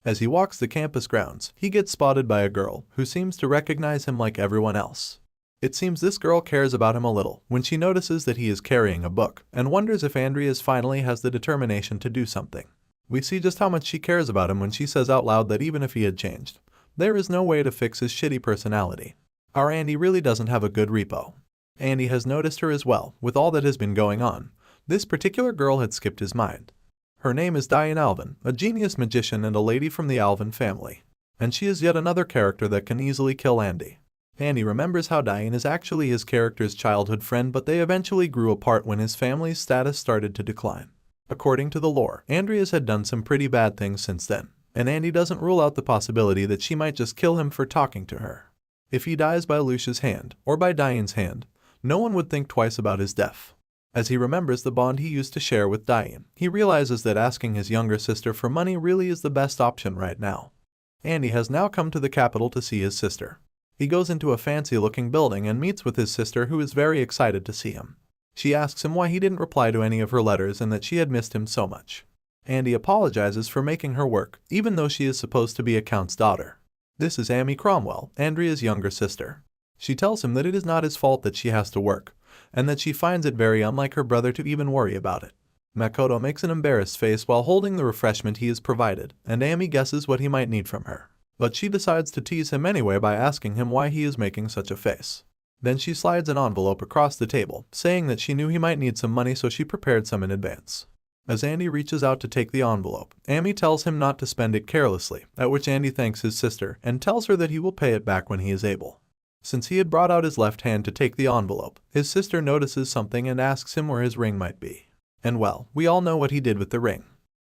As he walks the campus grounds, he gets spotted by a girl who seems to recognize him like everyone else. It seems this girl cares about him a little when she notices that he is carrying a book and wonders if Andreas finally has the determination to do something. We see just how much she cares about him when she says out loud that even if he had changed, there is no way to fix his shitty personality. Our Andy really doesn't have a good repo. Andy has noticed her as well, with all that has been going on. This particular girl had skipped his mind. Her name is Diane Alvin, a genius magician and a lady from the Alvin family. And she is yet another character that can easily kill Andy. Andy remembers how Diane is actually his character's childhood friend, but they eventually grew apart when his family's status started to decline. According to the lore, Andreas had done some pretty bad things since then, and Andy doesn't rule out the possibility that she might just kill him for talking to her. If he dies by Lucia's hand, or by Diane's hand, no one would think twice about his death. As he remembers the bond he used to share with Diane, he realizes that asking his younger sister for money really is the best option right now. Andy has now come to the capital to see his sister. He goes into a fancy-looking building and meets with his sister, who is very excited to see him. She asks him why he didn't reply to any of her letters and that she had missed him so much. Andy apologizes for making her work, even though she is supposed to be a count's daughter. This is Amy Cromwell, Andrea's younger sister. She tells him that it is not his fault that she has to work, and that she finds it very unlike her brother to even worry about it. Makoto makes an embarrassed face while holding the refreshment he is provided, and Amy guesses what he might need from her. But she decides to tease him anyway by asking him why he is making such a face. Then she slides an envelope across the table, saying that she knew he might need some money, so she prepared some in advance. As Andy reaches out to take the envelope, Amy tells him not to spend it carelessly, at which Andy thanks his sister and tells her that he will pay it back when he is able. Since he had brought out his left hand to take the envelope, his sister notices something and asks him where his ring might be. And well, we all know what he did with the ring.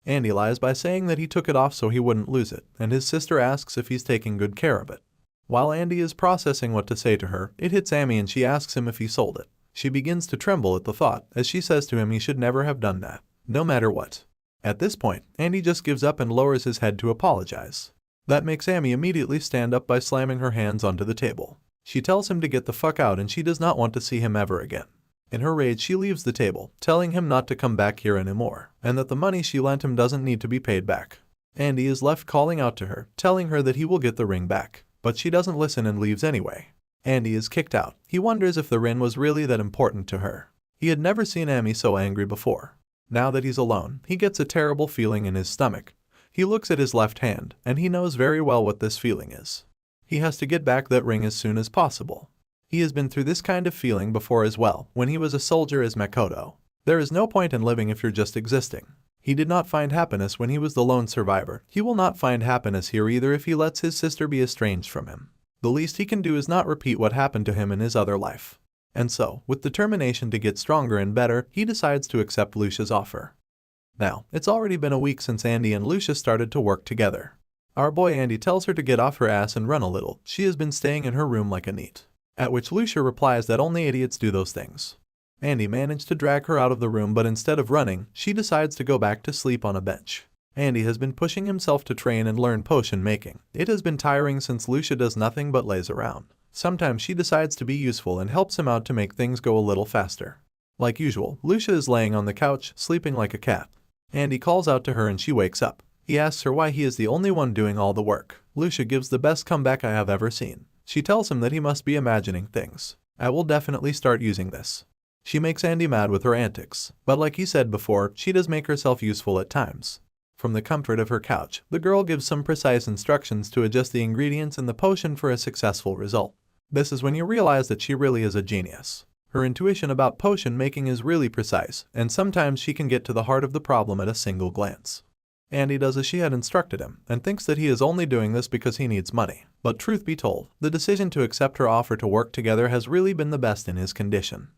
Andy lies by saying that he took it off so he wouldn't lose it, and his sister asks if he's taking good care of it. While Andy is processing what to say to her, it hits Amy and she asks him if he sold it. She begins to tremble at the thought, as she says to him he should never have done that, no matter what. At this point, Andy just gives up and lowers his head to apologize. That makes Amy immediately stand up by slamming her hands onto the table. She tells him to get the fuck out and she does not want to see him ever again. In her rage, she leaves the table, telling him not to come back here anymore, and that the money she lent him doesn't need to be paid back. Andy is left calling out to her, telling her that he will get the ring back, but she doesn't listen and leaves anyway. Andy is kicked out. He wonders if the ring was really that important to her. He had never seen Amy so angry before. Now that he's alone, he gets a terrible feeling in his stomach. He looks at his left hand, and he knows very well what this feeling is. He has to get back that ring as soon as possible. He has been through this kind of feeling before as well, when he was a soldier as Makoto. There is no point in living if you're just existing. He did not find happiness when he was the lone survivor. He will not find happiness here either if he lets his sister be estranged from him. The least he can do is not repeat what happened to him in his other life. And so, with determination to get stronger and better, he decides to accept Lucia's offer. Now, it's already been a week since Andy and Lucia started to work together. Our boy Andy tells her to get off her ass and run a little. She has been staying in her room like a neat. At which Lucia replies that only idiots do those things. Andy managed to drag her out of the room, but instead of running, she decides to go back to sleep on a bench. Andy has been pushing himself to train and learn potion making. It has been tiring since Lucia does nothing but lays around. Sometimes she decides to be useful and helps him out to make things go a little faster. Like usual, Lucia is laying on the couch, sleeping like a cat. Andy calls out to her and she wakes up. He asks her why he is the only one doing all the work. Lucia gives the best comeback I have ever seen. She tells him that he must be imagining things. I will definitely start using this. She makes Andy mad with her antics, but like he said before, she does make herself useful at times. From the comfort of her couch, the girl gives some precise instructions to adjust the ingredients in the potion for a successful result. This is when you realize that she really is a genius. Her intuition about potion making is really precise, and sometimes she can get to the heart of the problem at a single glance. Andy does as she had instructed him, and thinks that he is only doing this because he needs money. But truth be told, the decision to accept her offer to work together has really been the best in his condition.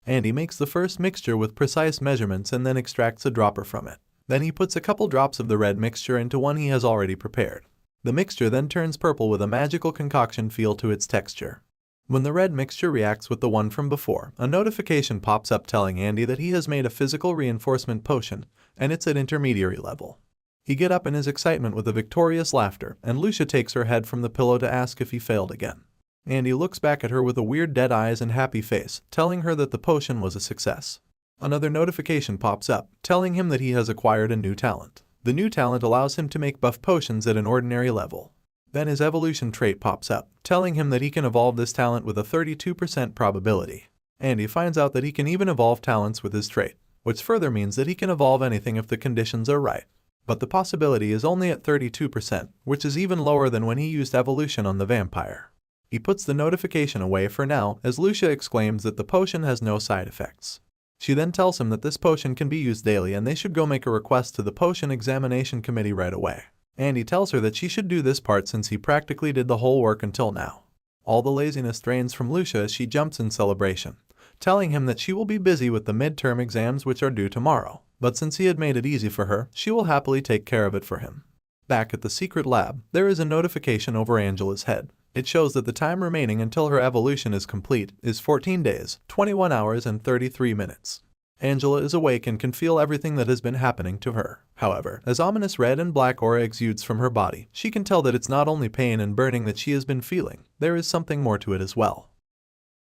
Andy makes the first mixture with precise measurements and then extracts a dropper from it. Then he puts a couple drops of the red mixture into one he has already prepared. The mixture then turns purple with a magical concoction feel to its texture. When the red mixture reacts with the one from before, a notification pops up telling Andy that he has made a physical reinforcement potion, and it's at intermediary level. He gets up in his excitement with a victorious laughter, and Lucia takes her head from the pillow to ask if he failed again. Andy looks back at her with a weird dead eyes and happy face, telling her that the potion was a success. Another notification pops up, telling him that he has acquired a new talent. The new talent allows him to make buff potions at an ordinary level. Then his evolution trait pops up, telling him that he can evolve this talent with a 32% probability. Andy finds out that he can even evolve talents with his trait, which further means that he can evolve anything if the conditions are right. But the possibility is only at 32%, which is even lower than when he used evolution on the vampire. He puts the notification away for now as Lucia exclaims that the potion has no side effects. She then tells him that this potion can be used daily and they should go make a request to the potion examination committee right away. Andy tells her that she should do this part since he practically did the whole work until now. All the laziness drains from Lucia as she jumps in celebration, telling him that she will be busy with the midterm exams which are due tomorrow, but since he had made it easy for her, she will happily take care of it for him. Back at the secret lab, there is a notification over Angela's head. It shows that the time remaining until her evolution is complete is 14 days, 21 hours and 33 minutes. Angela is awake and can feel everything that has been happening to her. However, as ominous red and black aura exudes from her body, she can tell that it's not only pain and burning that she has been feeling, there is something more to it as well.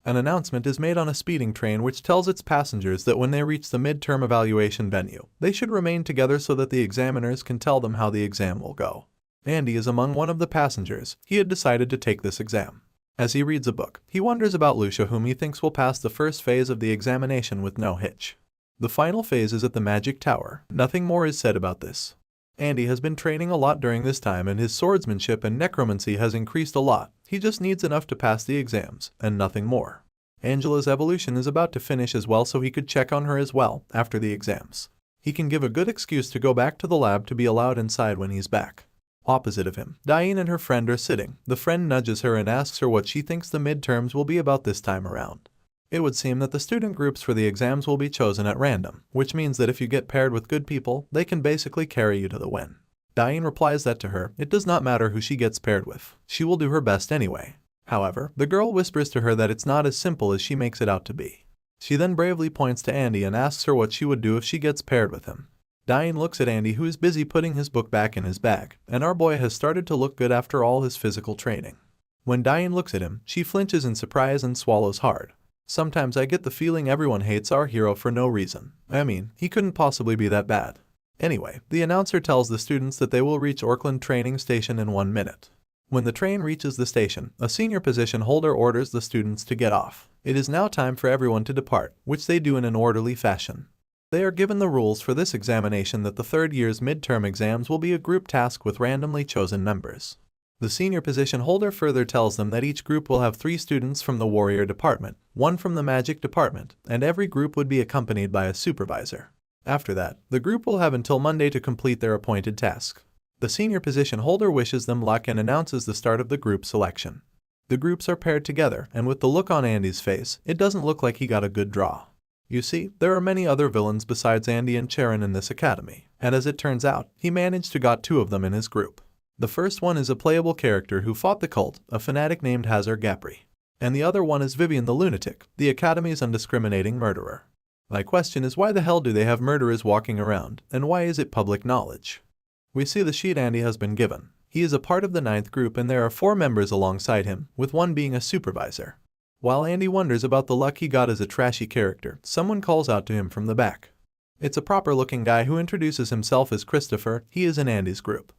An announcement is made on a speeding train which tells its passengers that when they reach the midterm evaluation venue, they should remain together so that the examiners can tell them how the exam will go. Andy is among one of the passengers. He had decided to take this exam. As he reads a book, he wonders about Lucia, whom he thinks will pass the first phase of the examination with no hitch. The final phase is at the Magic Tower. Nothing more is said about this. Andy has been training a lot during this time and his swordsmanship and necromancy has increased a lot. He just needs enough to pass the exams, and nothing more. Angela's evolution is about to finish as well, so he could check on her as well after the exams. He can give a good excuse to go back to the lab to be allowed inside when he's back. Opposite of him, Diane and her friend are sitting. The friend nudges her and asks her what she thinks the midterms will be about this time around. It would seem that the student groups for the exams will be chosen at random, which means that if you get paired with good people, they can basically carry you to the win. Diane replies that to her, it does not matter who she gets paired with. She will do her best anyway. However, the girl whispers to her that it's not as simple as she makes it out to be. She then bravely points to Andy and asks her what she would do if she gets paired with him. Diane looks at Andy, who is busy putting his book back in his bag, and our boy has started to look good after all his physical training. When Diane looks at him, she flinches in surprise and swallows hard. Sometimes I get the feeling everyone hates our hero for no reason. I mean, he couldn't possibly be that bad. Anyway, the announcer tells the students that they will reach Auckland training station in 1 minute. When the train reaches the station, a senior position holder orders the students to get off. It is now time for everyone to depart, which they do in an orderly fashion. They are given the rules for this examination that the third year's midterm exams will be a group task with randomly chosen members. The senior position holder further tells them that each group will have 3 students from the warrior department, 1 from the magic department, and every group would be accompanied by a supervisor. After that, the group will have until Monday to complete their appointed task. The senior position holder wishes them luck and announces the start of the group selection. The groups are paired together, and with the look on Andy's face, it doesn't look like he got a good draw. You see, there are many other villains besides Andy and Charon in this academy, and as it turns out, he managed to got 2 of them in his group. The first one is a playable character who fought the cult, a fanatic named Hazar Gapri. And the other one is Vivian the Lunatic, the Academy's undiscriminating murderer. My question is, why the hell do they have murderers walking around, and why is it public knowledge? We see the sheet Andy has been given. He is a part of the 9th group and there are 4 members alongside him, with 1 being a supervisor. While Andy wonders about the luck he got as a trashy character, someone calls out to him from the back. It's a proper-looking guy who introduces himself as Christopher. He is in Andy's group.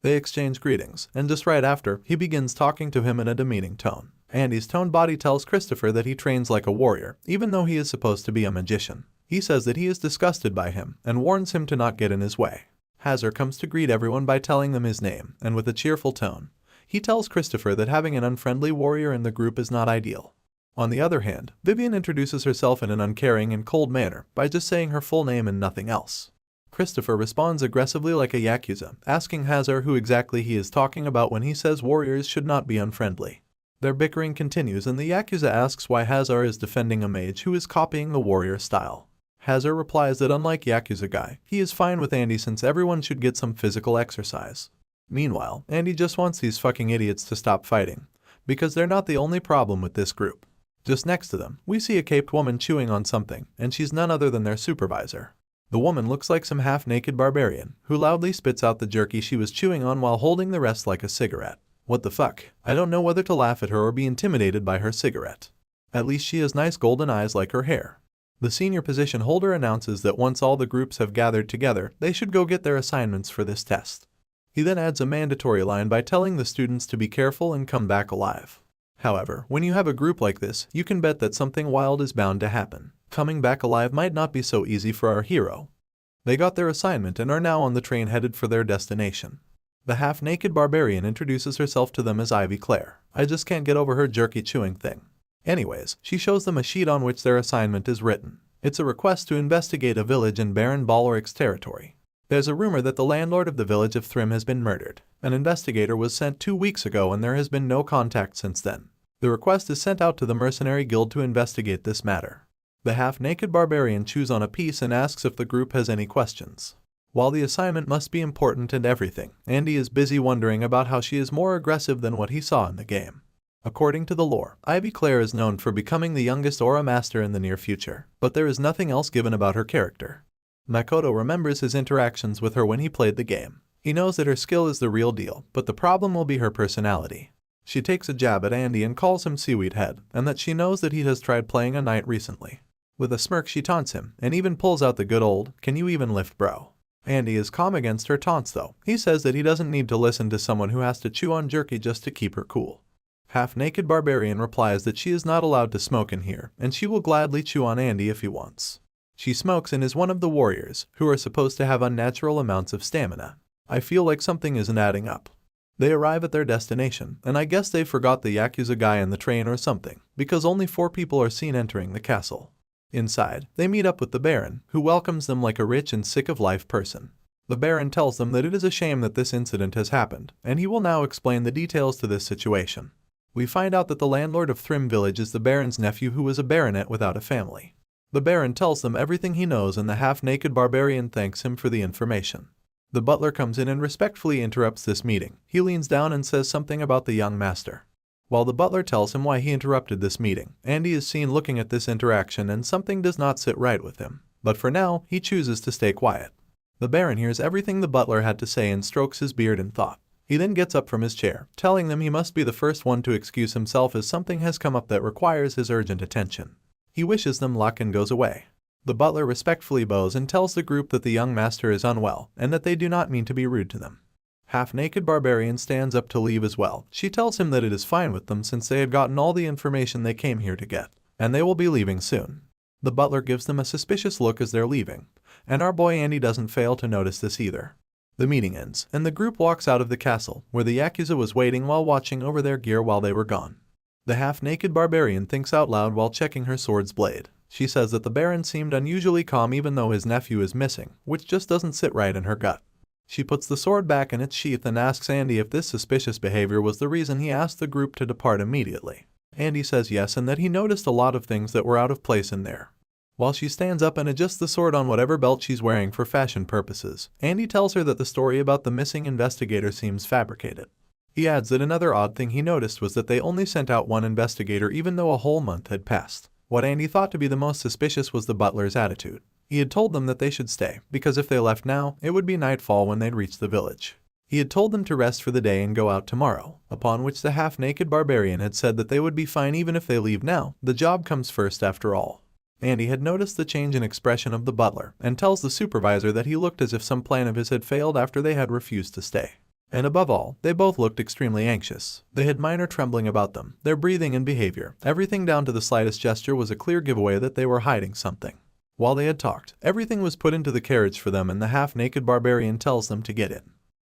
They exchange greetings, and just right after, he begins talking to him in a demeaning tone. Andy's toned body tells Christopher that he trains like a warrior, even though he is supposed to be a magician. He says that he is disgusted by him, and warns him to not get in his way. Hazar comes to greet everyone by telling them his name, and with a cheerful tone, he tells Christopher that having an unfriendly warrior in the group is not ideal. On the other hand, Vivian introduces herself in an uncaring and cold manner by just saying her full name and nothing else. Christopher responds aggressively like a yakuza, asking Hazar who exactly he is talking about when he says warriors should not be unfriendly. Their bickering continues and the yakuza asks why Hazar is defending a mage who is copying the warrior style. Hazar replies that unlike yakuza guy, he is fine with Andy since everyone should get some physical exercise. Meanwhile, Andy just wants these fucking idiots to stop fighting, because they're not the only problem with this group. Just next to them, we see a caped woman chewing on something, and she's none other than their supervisor. The woman looks like some half-naked barbarian, who loudly spits out the jerky she was chewing on while holding the rest like a cigarette. What the fuck? I don't know whether to laugh at her or be intimidated by her cigarette. At least she has nice golden eyes like her hair. The senior position holder announces that once all the groups have gathered together, they should go get their assignments for this test. He then adds a mandatory line by telling the students to be careful and come back alive. However, when you have a group like this, you can bet that something wild is bound to happen. Coming back alive might not be so easy for our hero. They got their assignment and are now on the train headed for their destination. The half-naked barbarian introduces herself to them as Ivy Claire. I just can't get over her jerky chewing thing. Anyways, she shows them a sheet on which their assignment is written. It's a request to investigate a village in Baron Baloric's territory. There's a rumor that the landlord of the village of Thrym has been murdered. An investigator was sent 2 weeks ago and there has been no contact since then. The request is sent out to the mercenary guild to investigate this matter. The half-naked barbarian chews on a piece and asks if the group has any questions. While the assignment must be important and everything, Andy is busy wondering about how she is more aggressive than what he saw in the game. According to the lore, Ivy Claire is known for becoming the youngest Aura Master in the near future, but there is nothing else given about her character. Makoto remembers his interactions with her when he played the game. He knows that her skill is the real deal, but the problem will be her personality. She takes a jab at Andy and calls him Seaweed Head, and that she knows that he has tried playing a knight recently. With a smirk she taunts him, and even pulls out the good old, "Can you even lift, bro?" Andy is calm against her taunts though. He says that he doesn't need to listen to someone who has to chew on jerky just to keep her cool. Half-naked barbarian replies that she is not allowed to smoke in here, and she will gladly chew on Andy if he wants. She smokes and is one of the warriors, who are supposed to have unnatural amounts of stamina. I feel like something isn't adding up. They arrive at their destination, and I guess they forgot the Yakuza guy in the train or something, because only 4 people are seen entering the castle. Inside, they meet up with the Baron, who welcomes them like a rich and sick-of-life person. The Baron tells them that it is a shame that this incident has happened, and he will now explain the details to this situation. We find out that the landlord of Thrym Village is the Baron's nephew who was a baronet without a family. The Baron tells them everything he knows and the half-naked barbarian thanks him for the information. The butler comes in and respectfully interrupts this meeting. He leans down and says something about the young master. While the butler tells him why he interrupted this meeting, Andy is seen looking at this interaction and something does not sit right with him. But for now, he chooses to stay quiet. The Baron hears everything the butler had to say and strokes his beard in thought. He then gets up from his chair, telling them he must be the first one to excuse himself as something has come up that requires his urgent attention. He wishes them luck and goes away. The butler respectfully bows and tells the group that the young master is unwell and that they do not mean to be rude to them. Half-naked barbarian stands up to leave as well. She tells him that it is fine with them since they had gotten all the information they came here to get, and they will be leaving soon. The butler gives them a suspicious look as they're leaving, and our boy Andy doesn't fail to notice this either. The meeting ends, and the group walks out of the castle, where the Yakuza was waiting while watching over their gear while they were gone. The half-naked barbarian thinks out loud while checking her sword's blade. She says that the Baron seemed unusually calm even though his nephew is missing, which just doesn't sit right in her gut. She puts the sword back in its sheath and asks Andy if this suspicious behavior was the reason he asked the group to depart immediately. Andy says yes and that he noticed a lot of things that were out of place in there. While she stands up and adjusts the sword on whatever belt she's wearing for fashion purposes, Andy tells her that the story about the missing investigator seems fabricated. He adds that another odd thing he noticed was that they only sent out one investigator even though a whole month had passed. What Andy thought to be the most suspicious was the butler's attitude. He had told them that they should stay, because if they left now, it would be nightfall when they'd reach the village. He had told them to rest for the day and go out tomorrow, upon which the half-naked barbarian had said that they would be fine even if they leave now. The job comes first after all. Andy had noticed the change in expression of the butler, and tells the supervisor that he looked as if some plan of his had failed after they had refused to stay. And above all, they both looked extremely anxious. They had minor trembling about them, their breathing and behavior. Everything down to the slightest gesture was a clear giveaway that they were hiding something. While they had talked, everything was put into the carriage for them and the half-naked barbarian tells them to get in.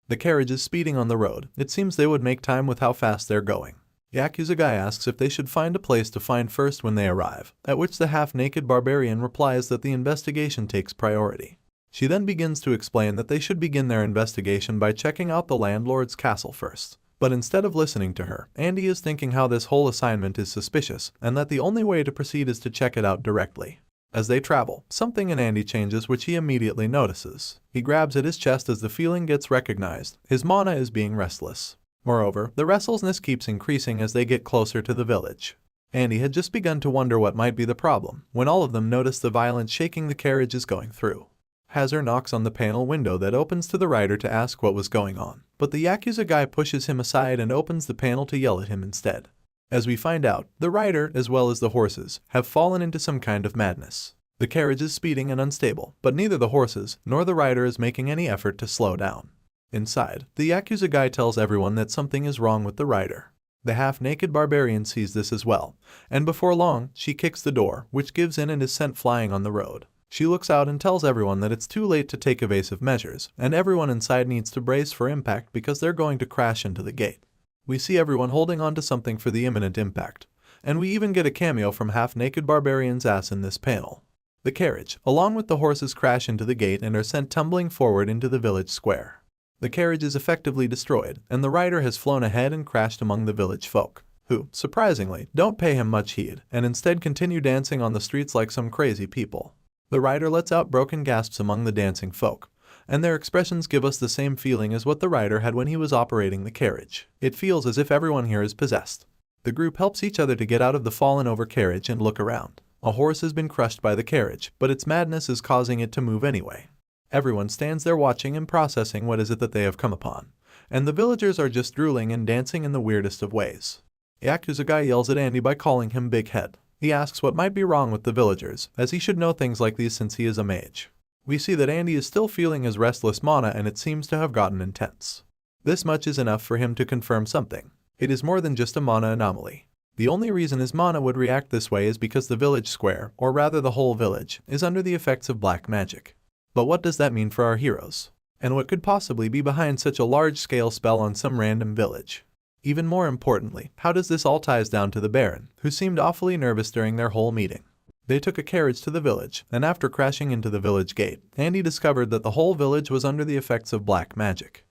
The carriage is speeding on the road. It seems they would make time with how fast they're going. Yakuza guy asks if they should find a place to find first when they arrive, at which the half-naked barbarian replies that the investigation takes priority. She then begins to explain that they should begin their investigation by checking out the landlord's castle first. But instead of listening to her, Andy is thinking how this whole assignment is suspicious and that the only way to proceed is to check it out directly. As they travel, something in Andy changes which he immediately notices. He grabs at his chest as the feeling gets recognized. His mana is being restless. Moreover, the restlessness keeps increasing as they get closer to the village. Andy had just begun to wonder what might be the problem, when all of them notice the violent shaking the carriage is going through. Hazard knocks on the panel window that opens to the rider to ask what was going on, but the Yakuza guy pushes him aside and opens the panel to yell at him instead. As we find out, the rider, as well as the horses, have fallen into some kind of madness. The carriage is speeding and unstable, but neither the horses nor the rider is making any effort to slow down. Inside, the Yakuza guy tells everyone that something is wrong with the rider. The half-naked barbarian sees this as well, and before long, she kicks the door, which gives in and is sent flying on the road. She looks out and tells everyone that it's too late to take evasive measures, and everyone inside needs to brace for impact because they're going to crash into the gate. We see everyone holding on to something for the imminent impact, and we even get a cameo from half-naked Barbarian's ass in this panel. The carriage, along with the horses, crash into the gate and are sent tumbling forward into the village square. The carriage is effectively destroyed, and the rider has flown ahead and crashed among the village folk, who, surprisingly, don't pay him much heed and instead continue dancing on the streets like some crazy people. The rider lets out broken gasps among the dancing folk, and their expressions give us the same feeling as what the rider had when he was operating the carriage. It feels as if everyone here is possessed. The group helps each other to get out of the fallen over carriage and look around. A horse has been crushed by the carriage, but its madness is causing it to move anyway. Everyone stands there watching and processing what is it that they have come upon, and the villagers are just drooling and dancing in the weirdest of ways. Yakuza guy yells at Andy by calling him Big Head. He asks what might be wrong with the villagers, as he should know things like these since he is a mage. We see that Andy is still feeling his restless mana and it seems to have gotten intense. This much is enough for him to confirm something. It is more than just a mana anomaly. The only reason his mana would react this way is because the village square, or rather the whole village, is under the effects of black magic. But what does that mean for our heroes? And what could possibly be behind such a large-scale spell on some random village? Even more importantly, how does this all ties down to the Baron, who seemed awfully nervous during their whole meeting? They took a carriage to the village, and after crashing into the village gate, Andy discovered that the whole village was under the effects of black magic.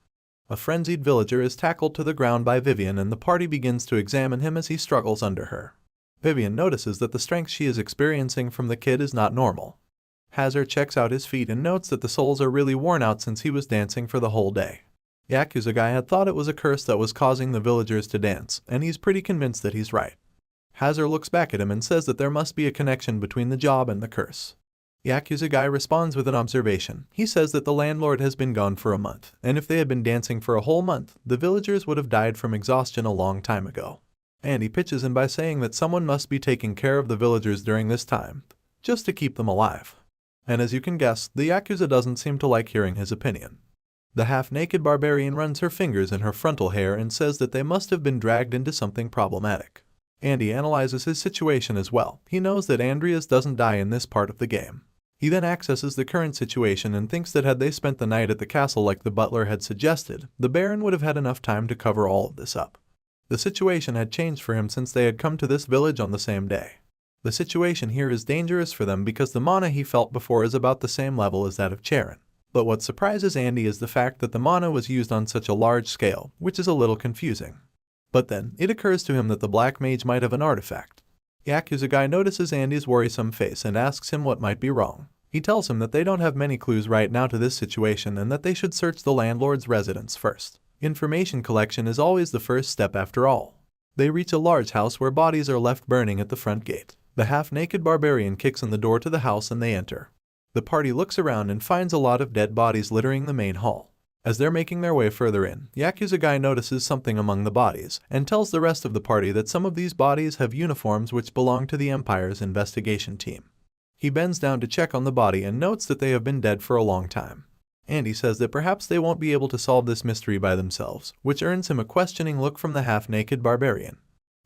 A frenzied villager is tackled to the ground by Vivian and the party begins to examine him as he struggles under her. Vivian notices that the strength she is experiencing from the kid is not normal. Hazard checks out his feet and notes that the soles are really worn out since he was dancing for the whole day. Yakuza guy had thought it was a curse that was causing the villagers to dance, and he's pretty convinced that he's right. Hazard looks back at him and says that there must be a connection between the job and the curse. Yakuza guy responds with an observation. He says that the landlord has been gone for a month, and if they had been dancing for a whole month, the villagers would have died from exhaustion a long time ago. Andy pitches in by saying that someone must be taking care of the villagers during this time, just to keep them alive. And as you can guess, the Yakuza doesn't seem to like hearing his opinion. The half-naked barbarian runs her fingers in her frontal hair and says that they must have been dragged into something problematic. Andy analyzes his situation as well. He knows that Andreas doesn't die in this part of the game. He then accesses the current situation and thinks that had they spent the night at the castle like the butler had suggested, the Baron would have had enough time to cover all of this up. The situation had changed for him since they had come to this village on the same day. The situation here is dangerous for them because the mana he felt before is about the same level as that of Charon. But what surprises Andy is the fact that the mana was used on such a large scale, which is a little confusing. But then, it occurs to him that the black mage might have an artifact. Yakuza guy notices Andy's worrisome face and asks him what might be wrong. He tells him that they don't have many clues right now to this situation and that they should search the landlord's residence first. Information collection is always the first step after all. They reach a large house where bodies are left burning at the front gate. The half-naked barbarian kicks in the door to the house and they enter. The party looks around and finds a lot of dead bodies littering the main hall. As they're making their way further in, Yakuza guy notices something among the bodies and tells the rest of the party that some of these bodies have uniforms which belong to the Empire's investigation team. He bends down to check on the body and notes that they have been dead for a long time. Andy says that perhaps they won't be able to solve this mystery by themselves, which earns him a questioning look from the half-naked barbarian.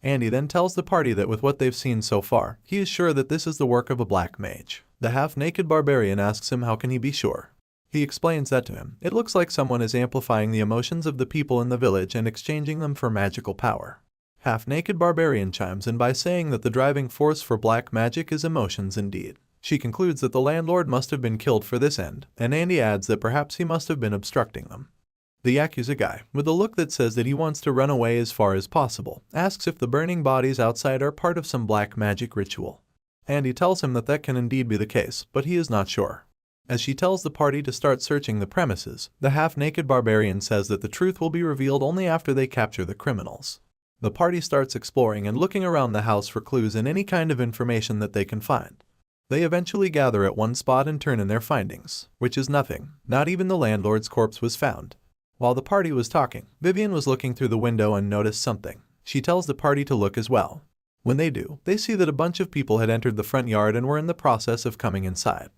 Andy then tells the party that with what they've seen so far, he is sure that this is the work of a black mage. The half-naked barbarian asks him how can he be sure. He explains that to him. It looks like someone is amplifying the emotions of the people in the village and exchanging them for magical power. Half-naked barbarian chimes in by saying that the driving force for black magic is emotions indeed. She concludes that the landlord must have been killed for this end, and Andy adds that perhaps he must have been obstructing them. The Yakuza guy, with a look that says that he wants to run away as far as possible, asks if the burning bodies outside are part of some black magic ritual. Andy tells him that that can indeed be the case, but he is not sure. As she tells the party to start searching the premises, the half-naked barbarian says that the truth will be revealed only after they capture the criminals. The party starts exploring and looking around the house for clues and any kind of information that they can find. They eventually gather at one spot and turn in their findings, which is nothing. Not even the landlord's corpse was found. While the party was talking, Vivian was looking through the window and noticed something. She tells the party to look as well. When they do, they see that a bunch of people had entered the front yard and were in the process of coming inside.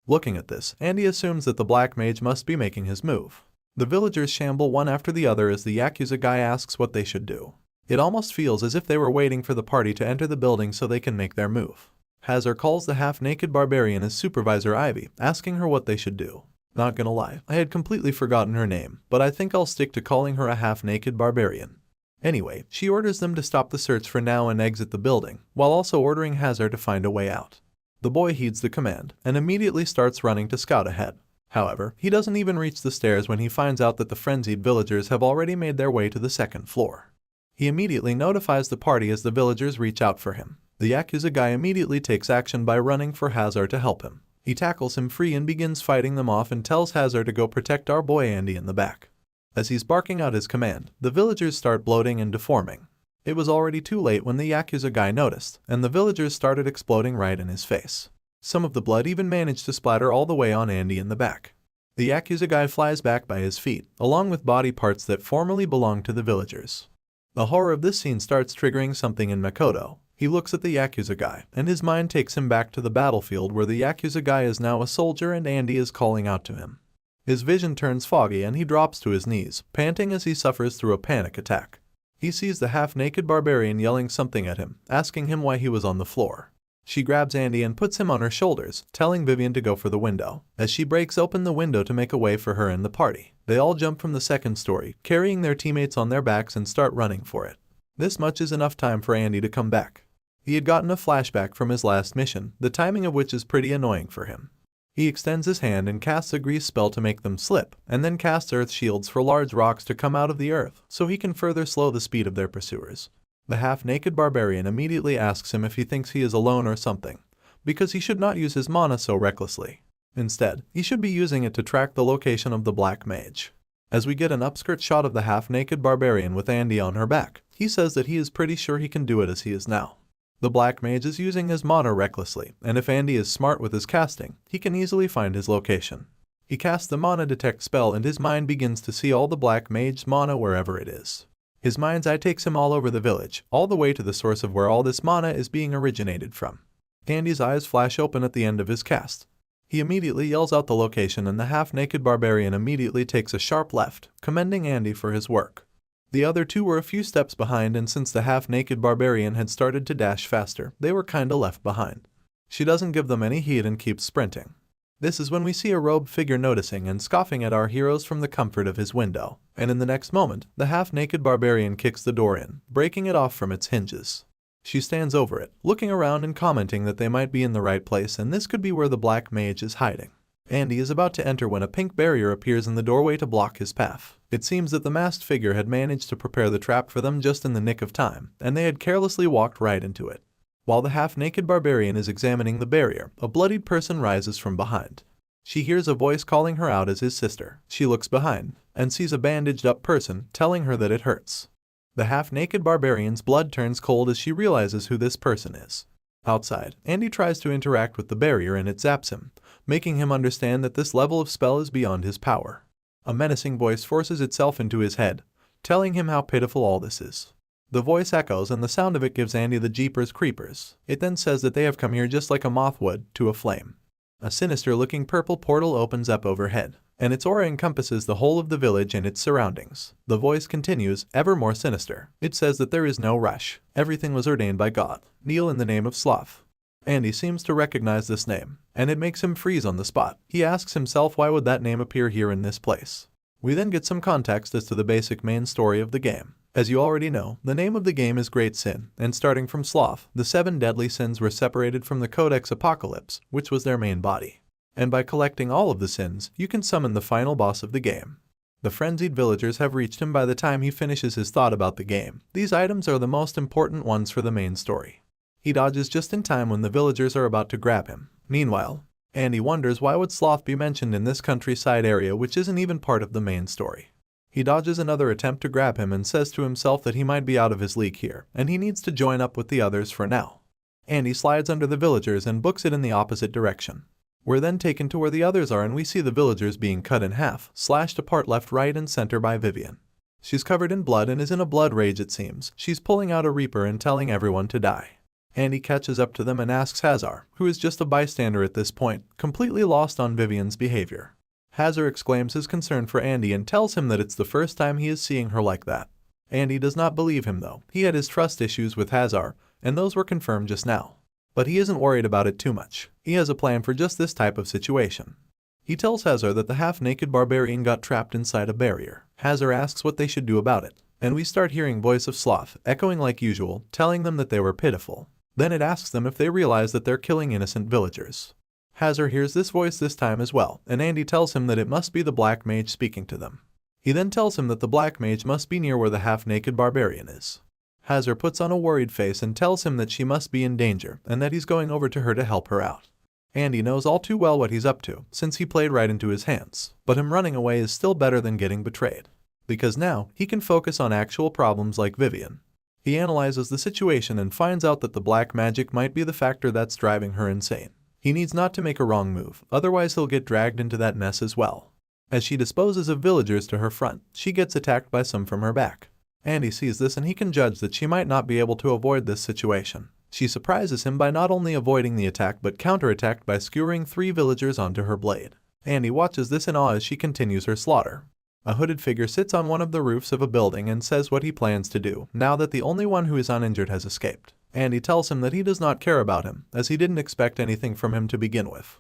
Looking at this, Andy assumes that the black mage must be making his move. The villagers shamble one after the other as the Yakuza guy asks what they should do. It almost feels as if they were waiting for the party to enter the building so they can make their move. Hazar calls the half-naked barbarian as Supervisor Ivy, asking her what they should do. Not gonna lie, I had completely forgotten her name, but I think I'll stick to calling her a half-naked barbarian. Anyway, she orders them to stop the search for now and exit the building, while also ordering Hazar to find a way out. The boy heeds the command, and immediately starts running to scout ahead. However, he doesn't even reach the stairs when he finds out that the frenzied villagers have already made their way to the second floor. He immediately notifies the party as the villagers reach out for him. The Yakuza guy immediately takes action by running for Hazar to help him. He tackles him free and begins fighting them off and tells Hazar to go protect our boy Andy in the back. As he's barking out his command, the villagers start bloating and deforming. It was already too late when the Yakuza guy noticed, and the villagers started exploding right in his face. Some of the blood even managed to splatter all the way on Andy in the back. The Yakuza guy flies back by his feet, along with body parts that formerly belonged to the villagers. The horror of this scene starts triggering something in Makoto. He looks at the Yakuza guy, and his mind takes him back to the battlefield where the Yakuza guy is now a soldier and Andy is calling out to him. His vision turns foggy and he drops to his knees, panting as he suffers through a panic attack. He sees the half-naked barbarian yelling something at him, asking him why he was on the floor. She grabs Andy and puts him on her shoulders, telling Vivian to go for the window. As she breaks open the window to make a way for her and the party, they all jump from the second story, carrying their teammates on their backs and start running for it. This much is enough time for Andy to come back. He had gotten a flashback from his last mission, the timing of which is pretty annoying for him. He extends his hand and casts a grease spell to make them slip, and then casts earth shields for large rocks to come out of the earth, so he can further slow the speed of their pursuers. The half-naked barbarian immediately asks him if he thinks he is alone or something, because he should not use his mana so recklessly. Instead, he should be using it to track the location of the black mage. As we get an upskirt shot of the half-naked barbarian with Andy on her back, he says that he is pretty sure he can do it as he is now. The black mage is using his mana recklessly, and if Andy is smart with his casting, he can easily find his location. He casts the mana detect spell and his mind begins to see all the black mage's mana wherever it is. His mind's eye takes him all over the village, all the way to the source of where all this mana is being originated from. Andy's eyes flash open at the end of his cast. He immediately yells out the location and the half-naked barbarian immediately takes a sharp left, commending Andy for his work. The other two were a few steps behind, and since the half-naked barbarian had started to dash faster, they were kinda left behind. She doesn't give them any heed and keeps sprinting. This is when we see a robed figure noticing and scoffing at our heroes from the comfort of his window, and in the next moment, the half-naked barbarian kicks the door in, breaking it off from its hinges. She stands over it, looking around and commenting that they might be in the right place and this could be where the black mage is hiding. Andy is about to enter when a pink barrier appears in the doorway to block his path. It seems that the masked figure had managed to prepare the trap for them just in the nick of time, and they had carelessly walked right into it. While the half-naked barbarian is examining the barrier, a bloodied person rises from behind. She hears a voice calling her out as his sister. She looks behind, and sees a bandaged-up person, telling her that it hurts. The half-naked barbarian's blood turns cold as she realizes who this person is. Outside, Andy tries to interact with the barrier and it zaps him, making him understand that this level of spell is beyond his power. A menacing voice forces itself into his head, telling him how pitiful all this is. The voice echoes and the sound of it gives Andy the jeepers creepers. It then says that they have come here just like a moth would to a flame. A sinister-looking purple portal opens up overhead, and its aura encompasses the whole of the village and its surroundings. The voice continues, ever more sinister. It says that there is no rush. Everything was ordained by God. Kneel in the name of Sloth. Andy seems to recognize this name, and it makes him freeze on the spot. He asks himself why would that name appear here in this place. We then get some context as to the basic main story of the game. As you already know, the name of the game is Great Sin, and starting from Sloth, the 7 deadly sins were separated from the Codex Apocalypse, which was their main body. And by collecting all of the sins, you can summon the final boss of the game. The frenzied villagers have reached him by the time he finishes his thought about the game. These items are the most important ones for the main story. He dodges just in time when the villagers are about to grab him. Meanwhile, Andy wonders why would Sloth be mentioned in this countryside area which isn't even part of the main story. He dodges another attempt to grab him and says to himself that he might be out of his league here, and he needs to join up with the others for now. Andy slides under the villagers and books it in the opposite direction. We're then taken to where the others are and we see the villagers being cut in half, slashed apart left, right, and center by Vivian. She's covered in blood and is in a blood rage it seems. She's pulling out a reaper and telling everyone to die. Andy catches up to them and asks Hazar, who is just a bystander at this point, completely lost on Vivian's behavior. Hazar exclaims his concern for Andy and tells him that it's the first time he is seeing her like that. Andy does not believe him though. He had his trust issues with Hazar, and those were confirmed just now. But he isn't worried about it too much. He has a plan for just this type of situation. He tells Hazar that the half-naked barbarian got trapped inside a barrier. Hazar asks what they should do about it, and we start hearing voice of sloth echoing like usual, telling them that they were pitiful. Then it asks them if they realize that they're killing innocent villagers. Hazar hears this voice this time as well, and Andy tells him that it must be the black mage speaking to them. He then tells him that the black mage must be near where the half-naked barbarian is. Hazar puts on a worried face and tells him that she must be in danger and that he's going over to her to help her out. Andy knows all too well what he's up to, since he played right into his hands, but him running away is still better than getting betrayed. Because now, he can focus on actual problems like Vivian. He analyzes the situation and finds out that the black magic might be the factor that's driving her insane. He needs not to make a wrong move, otherwise he'll get dragged into that mess as well. As she disposes of villagers to her front, she gets attacked by some from her back. Andy sees this and he can judge that she might not be able to avoid this situation. She surprises him by not only avoiding the attack but counterattacked by skewering 3 villagers onto her blade. Andy watches this in awe as she continues her slaughter. A hooded figure sits on one of the roofs of a building and says what he plans to do, now that the only one who is uninjured has escaped. Andy tells him that he does not care about him, as he didn't expect anything from him to begin with.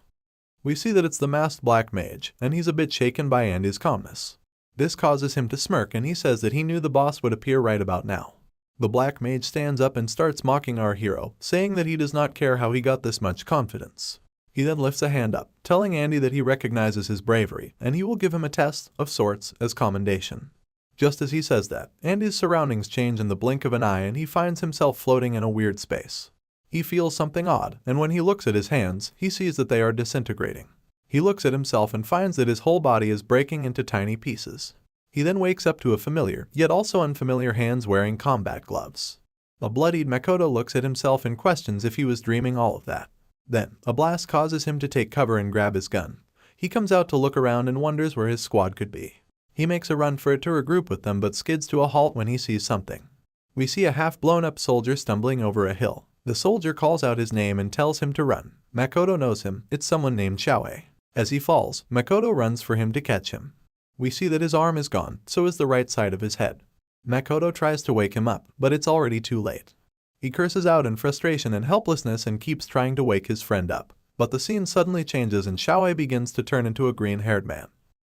We see that it's the masked black mage, and he's a bit shaken by Andy's calmness. This causes him to smirk and he says that he knew the boss would appear right about now. The black mage stands up and starts mocking our hero, saying that he does not care how he got this much confidence. He then lifts a hand up, telling Andy that he recognizes his bravery, and he will give him a test, of sorts, as commendation. Just as he says that, Andy's surroundings change in the blink of an eye and he finds himself floating in a weird space. He feels something odd, and when he looks at his hands, he sees that they are disintegrating. He looks at himself and finds that his whole body is breaking into tiny pieces. He then wakes up to a familiar, yet also unfamiliar hands wearing combat gloves. A bloodied Makoto looks at himself and questions if he was dreaming all of that. Then, a blast causes him to take cover and grab his gun. He comes out to look around and wonders where his squad could be. He makes a run for it to regroup with them but skids to a halt when he sees something. We see a half-blown-up soldier stumbling over a hill. The soldier calls out his name and tells him to run. Makoto knows him, it's someone named Xiaowei. As he falls, Makoto runs for him to catch him. We see that his arm is gone, so is the right side of his head. Makoto tries to wake him up, but it's already too late. He curses out in frustration and helplessness and keeps trying to wake his friend up. But the scene suddenly changes and Xiaowei begins to turn into a green-haired man.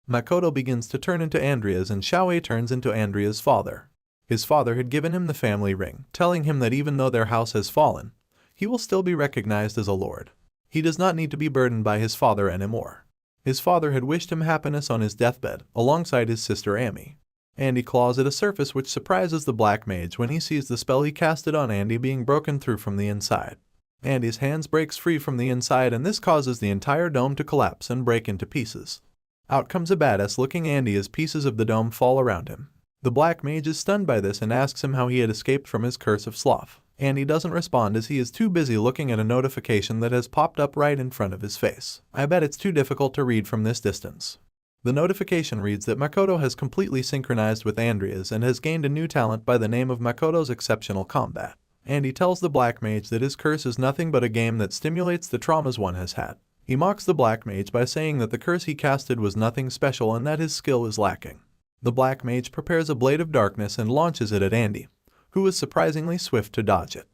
Makoto begins to turn into Andrea's and Xiaowei turns into Andrea's father. His father had given him the family ring, telling him that even though their house has fallen, he will still be recognized as a lord. He does not need to be burdened by his father anymore. His father had wished him happiness on his deathbed, alongside his sister Amy. Andy claws at a surface which surprises the black mage when he sees the spell he casted on Andy being broken through from the inside. Andy's hands breaks free from the inside and this causes the entire dome to collapse and break into pieces. Out comes a badass-looking Andy as pieces of the dome fall around him. The black mage is stunned by this and asks him how he had escaped from his curse of sloth. Andy doesn't respond as he is too busy looking at a notification that has popped up right in front of his face. I bet it's too difficult to read from this distance. The notification reads that Makoto has completely synchronized with Andrea's and has gained a new talent by the name of Makoto's Exceptional Combat. Andy tells the black mage that his curse is nothing but a game that stimulates the traumas one has had. He mocks the black mage by saying that the curse he casted was nothing special and that his skill is lacking. The black mage prepares a blade of darkness and launches it at Andy, who is surprisingly swift to dodge it.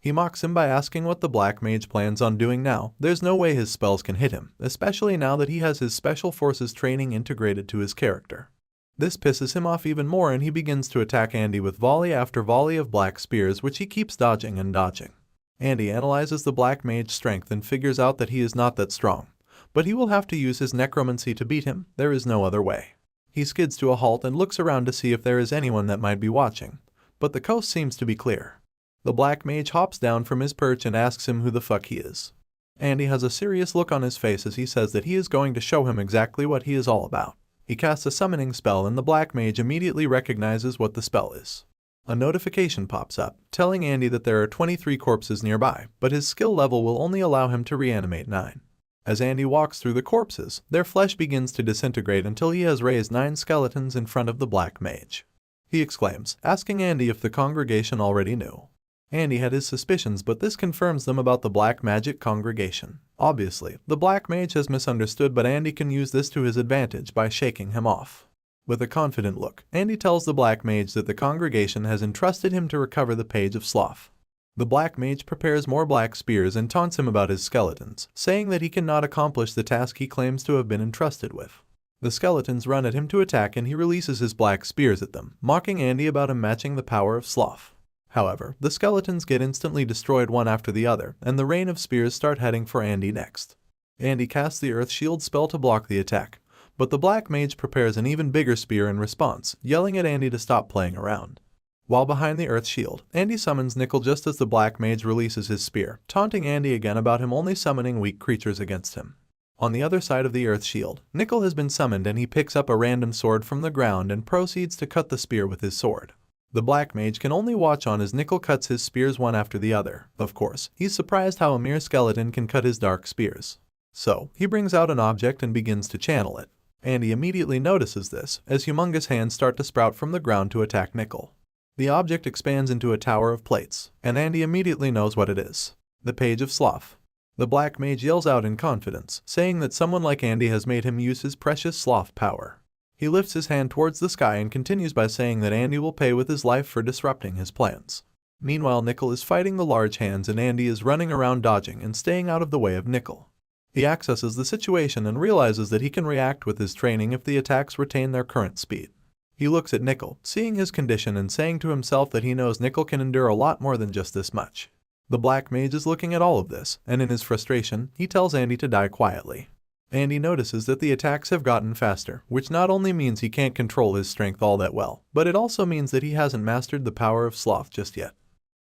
He mocks him by asking what the black mage plans on doing now. There's no way his spells can hit him, especially now that he has his special forces training integrated to his character. This pisses him off even more and he begins to attack Andy with volley after volley of black spears which he keeps dodging and dodging. Andy analyzes the black mage's strength and figures out that he is not that strong, but he will have to use his necromancy to beat him. There is no other way. He skids to a halt and looks around to see if there is anyone that might be watching, but the coast seems to be clear. The black mage hops down from his perch and asks him who the fuck he is. Andy has a serious look on his face as he says that he is going to show him exactly what he is all about. He casts a summoning spell and the black mage immediately recognizes what the spell is. A notification pops up, telling Andy that there are 23 corpses nearby, but his skill level will only allow him to reanimate 9. As Andy walks through the corpses, their flesh begins to disintegrate until he has raised 9 skeletons in front of the black mage. He exclaims, asking Andy if the congregation already knew. Andy had his suspicions, but this confirms them about the black magic congregation. Obviously, the black mage has misunderstood, but Andy can use this to his advantage by shaking him off. With a confident look, Andy tells the black mage that the congregation has entrusted him to recover the Page of Sloth. The black mage prepares more black spears and taunts him about his skeletons, saying that he cannot accomplish the task he claims to have been entrusted with. The skeletons run at him to attack and he releases his black spears at them, mocking Andy about him matching the power of sloth. However, the skeletons get instantly destroyed one after the other, and the rain of spears start heading for Andy next. Andy casts the Earth Shield spell to block the attack, but the black mage prepares an even bigger spear in response, yelling at Andy to stop playing around. While behind the Earth Shield, Andy summons Nickel just as the black mage releases his spear, taunting Andy again about him only summoning weak creatures against him. On the other side of the Earth Shield, Nickel has been summoned and he picks up a random sword from the ground and proceeds to cut the spear with his sword. The black mage can only watch on as Nickel cuts his spears one after the other. Of course, he's surprised how a mere skeleton can cut his dark spears. So, he brings out an object and begins to channel it. Andy immediately notices this, as humongous hands start to sprout from the ground to attack Nickel. The object expands into a tower of plates, and Andy immediately knows what it is. The Page of Sloth. The black mage yells out in confidence, saying that someone like Andy has made him use his precious sloth power. He lifts his hand towards the sky and continues by saying that Andy will pay with his life for disrupting his plans. Meanwhile, Nickel is fighting the large hands and Andy is running around dodging and staying out of the way of Nickel. He accesses the situation and realizes that he can react with his training if the attacks retain their current speed. He looks at Nickel, seeing his condition and saying to himself that he knows Nickel can endure a lot more than just this much. The black mage is looking at all of this, and in his frustration, he tells Andy to die quietly. Andy notices that the attacks have gotten faster, which not only means he can't control his strength all that well, but it also means that he hasn't mastered the power of sloth just yet.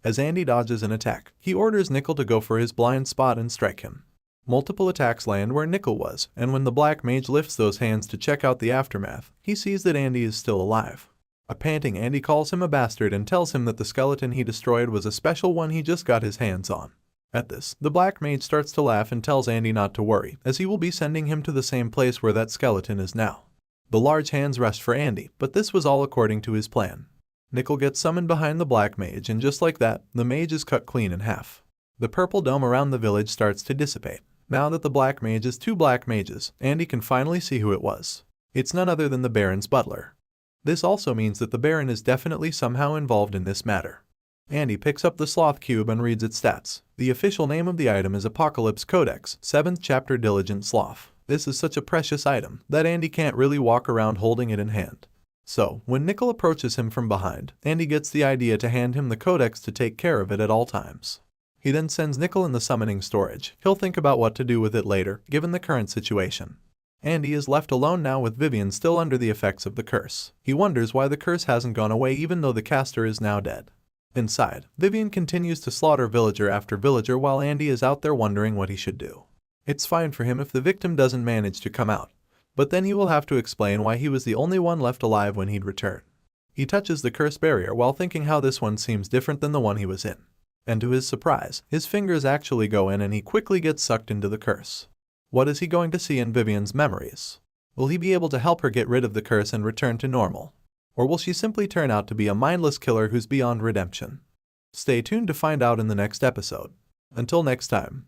As Andy dodges an attack, he orders Nickel to go for his blind spot and strike him. Multiple attacks land where Nickel was, and when the black mage lifts those hands to check out the aftermath, he sees that Andy is still alive. A panting Andy calls him a bastard and tells him that the skeleton he destroyed was a special one he just got his hands on. At this, the black mage starts to laugh and tells Andy not to worry, as he will be sending him to the same place where that skeleton is now. The large hands rush for Andy, but this was all according to his plan. Nickel gets summoned behind the black mage, and just like that, the mage is cut clean in half. The purple dome around the village starts to dissipate. Now that the black mage is two black mages, Andy can finally see who it was. It's none other than the Baron's butler. This also means that the Baron is definitely somehow involved in this matter. Andy picks up the sloth cube and reads its stats. The official name of the item is Apocalypse Codex, 7th chapter Diligent Sloth. This is such a precious item that Andy can't really walk around holding it in hand. So, when Nickel approaches him from behind, Andy gets the idea to hand him the codex to take care of it at all times. He then sends Nickel in the summoning storage. He'll think about what to do with it later, given the current situation. Andy is left alone now with Vivian still under the effects of the curse. He wonders why the curse hasn't gone away even though the caster is now dead. Inside, Vivian continues to slaughter villager after villager while Andy is out there wondering what he should do. It's fine for him if the victim doesn't manage to come out, but then he will have to explain why he was the only one left alive when he'd return. He touches the curse barrier while thinking how this one seems different than the one he was in. And to his surprise, his fingers actually go in and he quickly gets sucked into the curse. What is he going to see in Vivian's memories? Will he be able to help her get rid of the curse and return to normal? Or will she simply turn out to be a mindless killer who's beyond redemption? Stay tuned to find out in the next episode. Until next time.